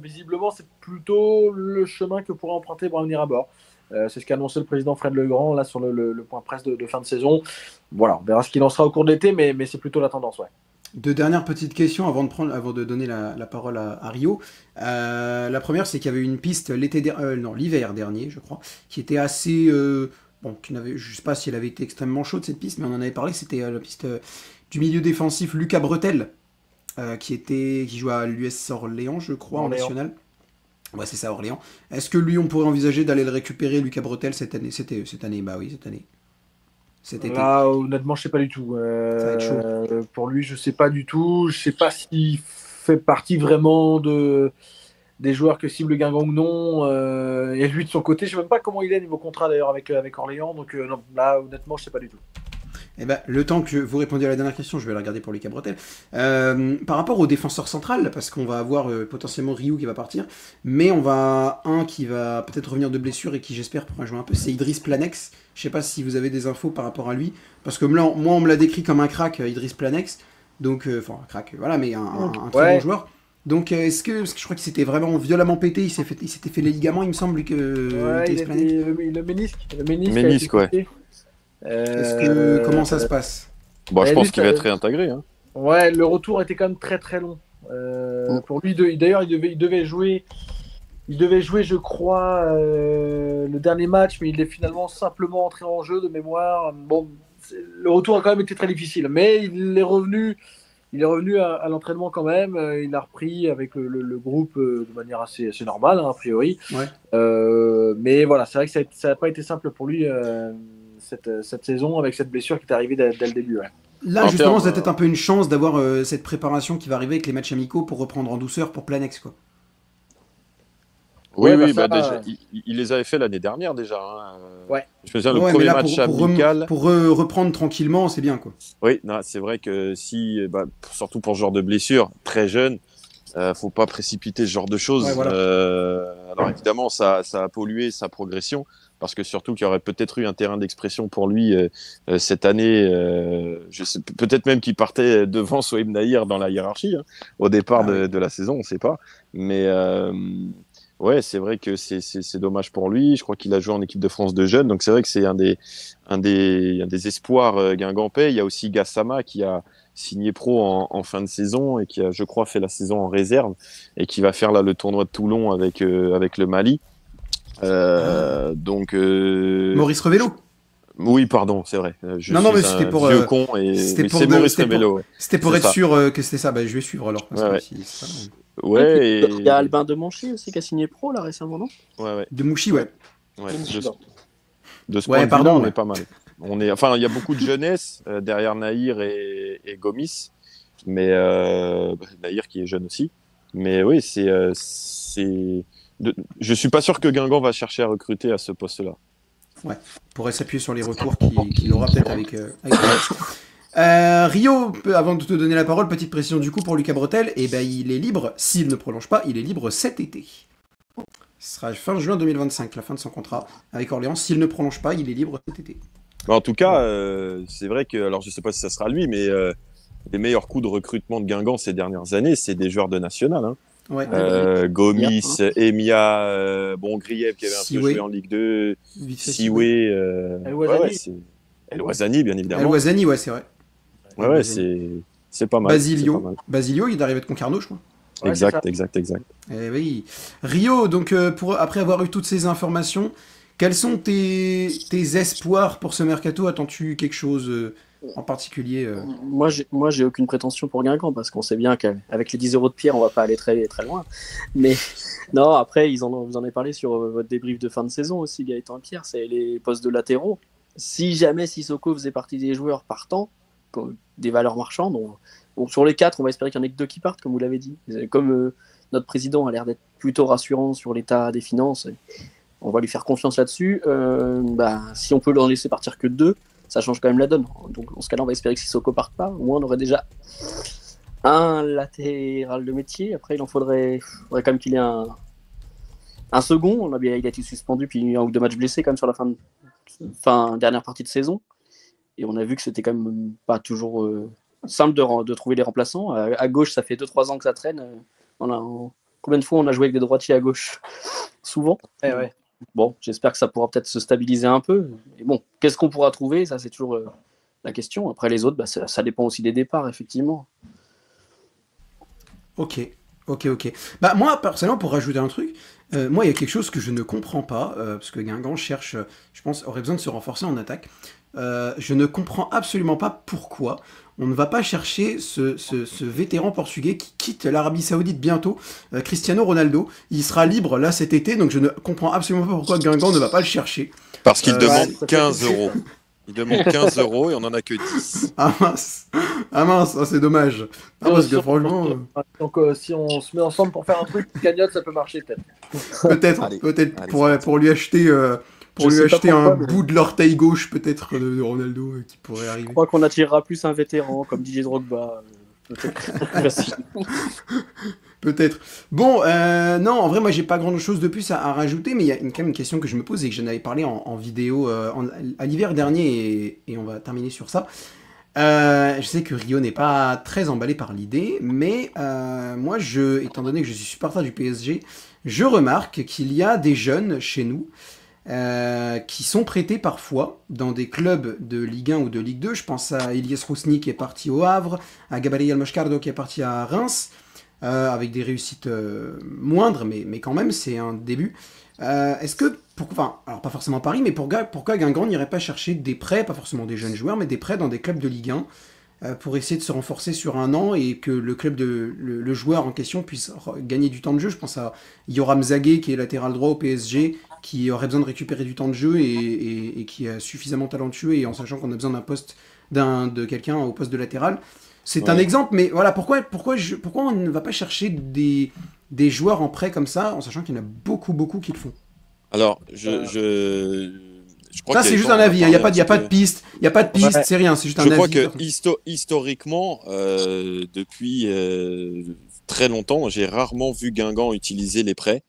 Visiblement, c'est plutôt le chemin que pourrait emprunter Brownie Rabor. C'est ce qu'a annoncé le président Fred Legrand là sur le point presse de fin de saison. Voilà, on verra ce qu'il en sera au cours de l'été, mais c'est plutôt la tendance, ouais. Deux dernières petites questions avant de donner la parole à Rio. La première, c'est qu'il y avait une piste l'hiver dernier, je crois, qui était assez... je ne sais pas si elle avait été extrêmement chaude, cette piste, mais on en avait parlé. C'était la piste du milieu défensif Lucas Bretel, qui joue à l'US Orléans, je crois, en national. Ouais, c'est ça, Orléans. Est-ce que lui, on pourrait envisager d'aller le récupérer, Lucas Bretel, cette année? Bah oui, cette année. cet été? Là, honnêtement, je sais pas du tout. Ça va être chaud. Pour lui, je sais pas du tout. Je sais pas s'il fait partie vraiment des joueurs que cible Guingamp ou non. Et lui, de son côté, je sais même pas comment il est niveau contrat d'ailleurs avec Orléans. Donc non, là, honnêtement, je sais pas du tout. Eh ben, le temps que vous répondiez à la dernière question, je vais la regarder pour les Cabretel. Par rapport au défenseur central, parce qu'on va avoir potentiellement Ryu qui va partir, mais on va un qui va peut-être revenir de blessure et qui j'espère pourra jouer un peu, c'est Idriss Planex. Je sais pas si vous avez des infos par rapport à lui, parce que là, moi on me l'a décrit comme un crack, Idriss Planex, donc enfin un crack, voilà, mais un très bon joueur. Donc est-ce que, parce que je crois qu'il s'était vraiment violemment pété, il s'était fait les ligaments, il me semble que Ouais, Idriss Planex. le ménisque. Ménisque, ouais. Comment ça se passe? Bon, je pense qu'il va être réintégré. Hein. Ouais, le retour était quand même très très long. Pour lui, d'ailleurs, il devait jouer, je crois, le dernier match, mais il est finalement simplement entré en jeu de mémoire. Bon, le retour a quand même été très difficile, mais il est revenu à l'entraînement quand même. Il a repris avec le groupe de manière assez normale, hein, a priori. Ouais. Mais voilà, c'est vrai que ça n'a pas été simple pour lui cette saison avec cette blessure qui est arrivée dès le début. Ouais. Là, justement, ça a peut-être un peu une chance d'avoir cette préparation qui va arriver avec les matchs amicaux pour reprendre en douceur pour Planex, quoi. Oui, Ouais, bah, déjà, il les avait fait l'année dernière déjà. Hein. Ouais. Je me souviens, le premier match amical. Pour reprendre tranquillement, c'est bien, quoi. Oui, non, c'est vrai que surtout pour ce genre de blessure, très jeune, faut pas précipiter ce genre de choses. Ouais, voilà. Alors évidemment, ça a pollué sa progression, parce que surtout qu'il y aurait peut-être eu un terrain d'expression pour lui cette année. Je sais, peut-être même qu'il partait devant Sohaib Nahir dans la hiérarchie, hein, au départ de la saison, on ne sait pas. Mais ouais, c'est vrai que c'est dommage pour lui. Je crois qu'il a joué en équipe de France de jeunes, donc c'est vrai que c'est un des espoirs guingampais. Il y a aussi Gassama qui a signé pro en fin de saison et qui a, je crois, fait la saison en réserve et qui va faire là le tournoi de Toulon avec le Mali. Maurice Revello. Oui, pardon, c'est vrai. Non, mais c'était pour vieux con et c'est Maurice Revello. C'était pour être sûr que c'était ça. Bah, je vais suivre alors. Parce que c'est pas... Ouais. Il y a Albin de Monchy aussi qui a signé pro là récemment, non? Ouais. De Mouchy, ouais. De ce point de vue-là, on est pas mal. Il y a beaucoup de jeunesse derrière Nahir et Gomis, mais Nahir qui est jeune aussi. Mais oui, je suis pas sûr que Guingamp va chercher à recruter à ce poste-là. Ouais, pourrait s'appuyer sur les retours qu'il aura peut-être avec Rio, avant de te donner la parole, petite précision du coup pour Lucas Bretel, et ben il est libre, s'il ne prolonge pas, il est libre cet été. Ce sera fin juin 2025, la fin de son contrat avec Orléans. S'il ne prolonge pas, il est libre cet été. En tout cas, c'est vrai que, alors je sais pas si ça sera lui, mais les meilleurs coups de recrutement de Guingamp ces dernières années, c'est des joueurs de national. Hein. Ouais. Gomis, Emia, Griev qui avait un peu joué en Ligue 2, Siwe, El Ouazani, bien évidemment. El Ouazani, ouais, c'est vrai. Ouais, c'est pas mal. Basilio, il est arrivé de Concarneau, je crois. Ouais, exact. Eh oui. Rio, donc après avoir eu toutes ces informations, quels sont tes espoirs pour ce mercato? Attends-tu quelque chose en particulier Moi, j'ai aucune prétention pour Guingamp parce qu'on sait bien qu'avec les 10 € de Pierre, on va pas aller très, très loin. Mais non, après, vous en avez parlé sur votre débrief de fin de saison aussi, Gaëtan et Pierre, c'est les postes de latéraux. Si jamais Sissoko faisait partie des joueurs partants, des valeurs marchandes, sur les 4, on va espérer qu'il n'y en ait que 2 qui partent, comme vous l'avez dit. Comme notre président a l'air d'être plutôt rassurant sur l'état des finances, on va lui faire confiance là-dessus. Si on peut en laisser partir que 2, ça change quand même la donne. Donc, dans ce cas-là, on va espérer que Sissoko parte pas. Au moins, on aurait déjà un latéral de métier. Après, il faudrait quand même qu'il ait un second. Il a été suspendu, puis 1 ou 2 matchs blessés quand même sur la dernière partie de saison. Et on a vu que c'était quand même pas toujours simple de trouver les remplaçants. À gauche, ça fait 2-3 ans que ça traîne. Combien de fois on a joué avec des droitiers à gauche? Souvent. Ouais. Bon, j'espère que ça pourra peut-être se stabiliser un peu. Et bon, qu'est-ce qu'on pourra trouver? Ça, c'est toujours la question. Après, les autres, ça dépend aussi des départs, effectivement. Ok. Moi, personnellement, pour rajouter un truc, moi, il y a quelque chose que je ne comprends pas, parce que Guingamp cherche, je pense, aurait besoin de se renforcer en attaque. Je ne comprends absolument pas pourquoi on ne va pas chercher ce vétéran portugais qui quitte l'Arabie Saoudite bientôt, Cristiano Ronaldo. Il sera libre là cet été, donc je ne comprends absolument pas pourquoi Guingamp ne va pas le chercher. Parce qu'il demande 15 €. Il demande 15 euros et on en a que 10. Ah mince, c'est dommage. Ah, parce que franchement, Donc, si on se met ensemble pour faire un truc cagnotte, ça peut marcher peut-être. Allez, pour lui acheter, un pourquoi, mais- bout de l'orteil gauche peut-être de Ronaldo qui pourrait arriver. Je crois qu'on attirera plus un vétéran comme Didier Drogba. Peut-être. Facile. Peut-être. Bon, non, en vrai, moi, j'ai pas grand-chose de plus à rajouter, mais il y a quand même une question que je me pose et que j'en avais parlé en vidéo à l'hiver dernier, et on va terminer sur ça. Je sais que Rio n'est pas très emballé par l'idée, mais moi, étant donné que je suis supporter du PSG, je remarque qu'il y a des jeunes chez nous qui sont prêtés parfois dans des clubs de Ligue 1 ou de Ligue 2. Je pense à Elias Rousny qui est parti au Havre, à Gabriel Moscardo qui est parti à Reims, avec des réussites moindres, mais quand même, c'est un début. Est-ce que, enfin, alors pas forcément Paris, mais pourquoi Guingamp n'irait pas chercher des prêts, pas forcément des jeunes joueurs, mais des prêts dans des clubs de Ligue 1 pour essayer de se renforcer sur un an et que le joueur en question puisse gagner du temps de jeu. Je pense à Yoram Zagué qui est latéral droit au PSG, qui aurait besoin de récupérer du temps de jeu et qui est suffisamment talentueux, et en sachant qu'on a besoin de quelqu'un au poste de latéral. C'est un exemple, mais voilà, pourquoi on ne va pas chercher des joueurs en prêt comme ça, en sachant qu'il y en a beaucoup qui le font. Alors, je crois Ça, qu'il y a c'est eu juste temps, un on a avis, il n'y a parlé pas de piste, Ouais. c'est rien, c'est juste un Je avis. crois que historiquement, depuis très longtemps, j'ai rarement vu Guingamp utiliser les prêts.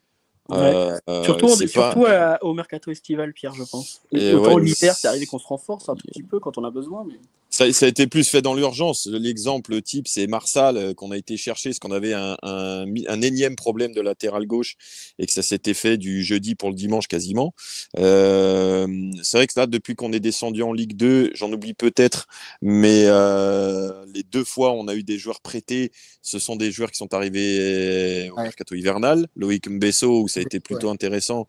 Ouais. C'est pas... Surtout au mercato estival, Pierre, je pense. Et Autant ouais, l'hiver, c'est arrivé qu'on se renforce un tout petit peu quand on a besoin. Mais... Ça a été plus fait dans l'urgence. L'exemple type, c'est Marsal qu'on a été chercher parce qu'on avait un énième problème de latéral gauche et que ça s'était fait du jeudi pour le dimanche quasiment. C'est vrai que là, depuis qu'on est descendu en Ligue 2, j'en oublie peut-être, mais les 2 fois où on a eu des joueurs prêtés, ce sont des joueurs qui sont arrivés au mercato hivernal. Loïc Mbesso, où ça a été plutôt intéressant,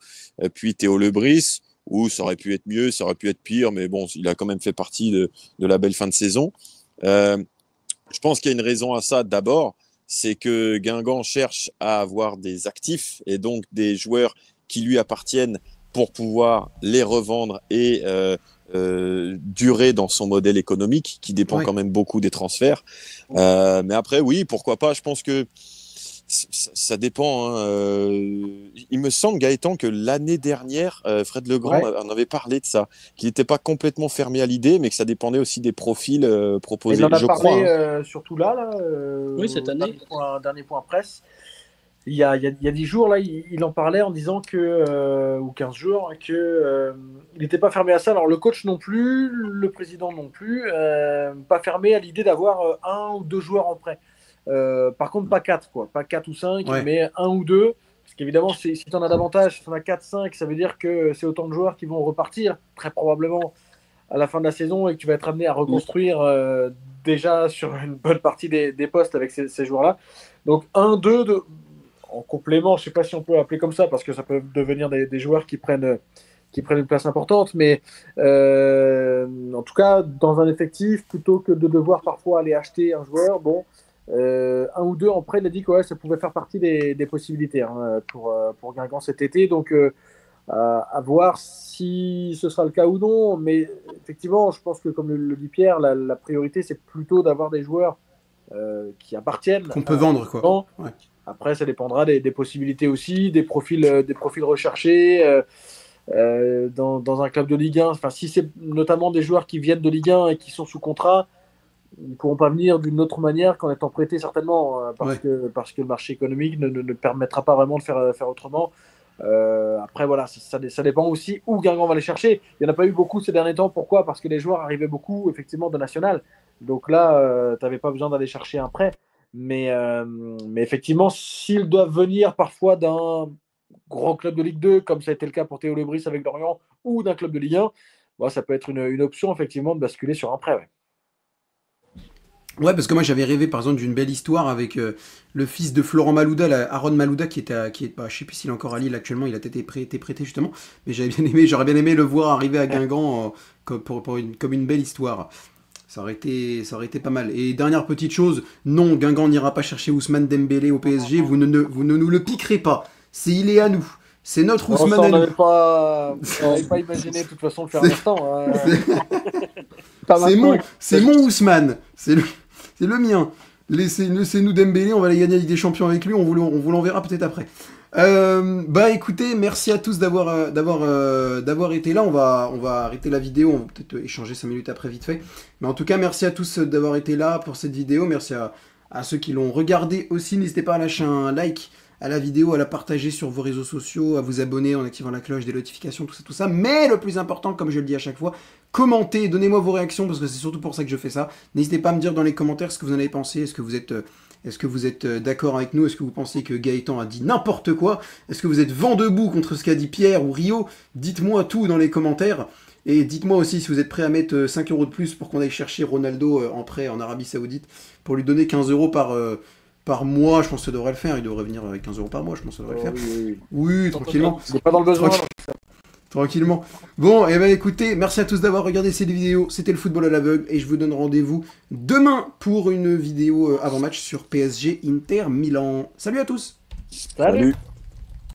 puis Théo Lebris, où ça aurait pu être mieux, ça aurait pu être pire, mais bon, il a quand même fait partie de la belle fin de saison. Je pense qu'il y a une raison à ça. D'abord, c'est que Guingamp cherche à avoir des actifs et donc des joueurs qui lui appartiennent pour pouvoir les revendre et durer dans son modèle économique qui dépend quand même beaucoup des transferts. Mais après, oui, pourquoi pas. Je pense que ça dépend. Hein. Il me semble, Gaëtan, que l'année dernière, Fred Legrand en avait parlé de ça, qu'il n'était pas complètement fermé à l'idée, mais que ça dépendait aussi des profils proposés. Il en a je parlé crois. Surtout là oui, cette année. Dernier point presse. Il y a 10 jours, là, il en parlait en disant que, ou 15 jours, que il n'était pas fermé à ça. Alors, le coach non plus, le président non plus, pas fermé à l'idée d'avoir 1 ou 2 joueurs en prêt. Par contre, pas 4, quoi. Pas 4 ou 5, mais 1 ou 2. Parce qu'évidemment, si tu en as davantage, si tu en as 4, 5, ça veut dire que c'est autant de joueurs qui vont repartir, très probablement, à la fin de la saison, et que tu vas être amené à reconstruire déjà sur une bonne partie des postes avec ces joueurs-là. Donc, 1, 2, en complément, je ne sais pas si on peut appeler comme ça, parce que ça peut devenir des joueurs qui prennent une place importante, mais en tout cas, dans un effectif, plutôt que de devoir parfois aller acheter un joueur, bon, 1 ou 2 en prêt, il a dit que ça pouvait faire partie des possibilités pour Guingamp cet été, donc à voir si ce sera le cas ou non, mais effectivement, je pense que comme le dit Pierre, la priorité, c'est plutôt d'avoir des joueurs qui appartiennent. Qu'on peut vendre, quoi. Ouais. Après, ça dépendra des possibilités aussi, des profils recherchés dans un club de Ligue 1. Enfin, si c'est notamment des joueurs qui viennent de Ligue 1 et qui sont sous contrat, ils ne pourront pas venir d'une autre manière qu'en étant prêtés certainement, parce que le marché économique ne permettra pas vraiment de faire autrement. Après, voilà, ça dépend aussi où Guingamp va les chercher. Il n'y en a pas eu beaucoup ces derniers temps. Pourquoi ? Parce que les joueurs arrivaient beaucoup, effectivement, de national. Donc là, tu n'avais pas besoin d'aller chercher un prêt. Mais effectivement, s'ils doivent venir parfois d'un grand club de Ligue 2, comme ça a été le cas pour Théo Lebris avec Lorient, ou d'un club de Ligue 1, bon, ça peut être une option, effectivement, de basculer sur un prêt. Ouais, parce que moi j'avais rêvé par exemple d'une belle histoire avec le fils de Florent Malouda, Aaron Malouda, qui est je sais plus s'il est encore à Lille actuellement, il a été prêté justement, mais j'aurais bien aimé le voir arriver à Guingamp comme une belle histoire. Ça aurait été pas mal. Et dernière petite chose, non, Guingamp n'ira pas chercher Ousmane Dembélé au PSG, vous ne nous le piquerez pas. Il est à nous. C'est notre Non, ça, Ousmane on à nous. n'avait pas imaginé de toute façon le faire un instant. Hein. Pas maintenant. C'est mon Ousmane. C'est le mien. Laissez-nous Dembélé, on va aller gagner la Ligue des Champions avec lui, on vous l'enverra peut-être après. Bah écoutez, merci à tous d'avoir été là. On va arrêter la vidéo, on va peut-être échanger 5 minutes après vite fait. Mais en tout cas, merci à tous d'avoir été là pour cette vidéo. Merci à ceux qui l'ont regardé aussi. N'hésitez pas à lâcher un like à la vidéo, à la partager sur vos réseaux sociaux, à vous abonner en activant la cloche des notifications, tout ça. Mais le plus important, comme je le dis à chaque fois, commentez, donnez-moi vos réactions parce que c'est surtout pour ça que je fais ça. N'hésitez pas à me dire dans les commentaires ce que vous en avez pensé. Est-ce que vous êtes d'accord avec nous? Est-ce que vous pensez que Gaëtan a dit n'importe quoi? Est-ce que vous êtes vent debout contre ce qu'a dit Pierre ou Rio? Dites-moi tout dans les commentaires. Et dites-moi aussi si vous êtes prêt à mettre 5 € de plus pour qu'on aille chercher Ronaldo en prêt en Arabie Saoudite pour lui donner 15 € par mois. Je pense que ça devrait le faire. Il devrait venir avec 15 € par mois. Je pense que ça devrait le faire. Oui, tranquillement. C'est pas dans le besoin. Tranquillement. Bon, et ben écoutez, merci à tous d'avoir regardé cette vidéo. C'était le football à l'aveugle et je vous donne rendez-vous demain pour une vidéo avant-match sur PSG Inter Milan. Salut à tous. Salut. Salut.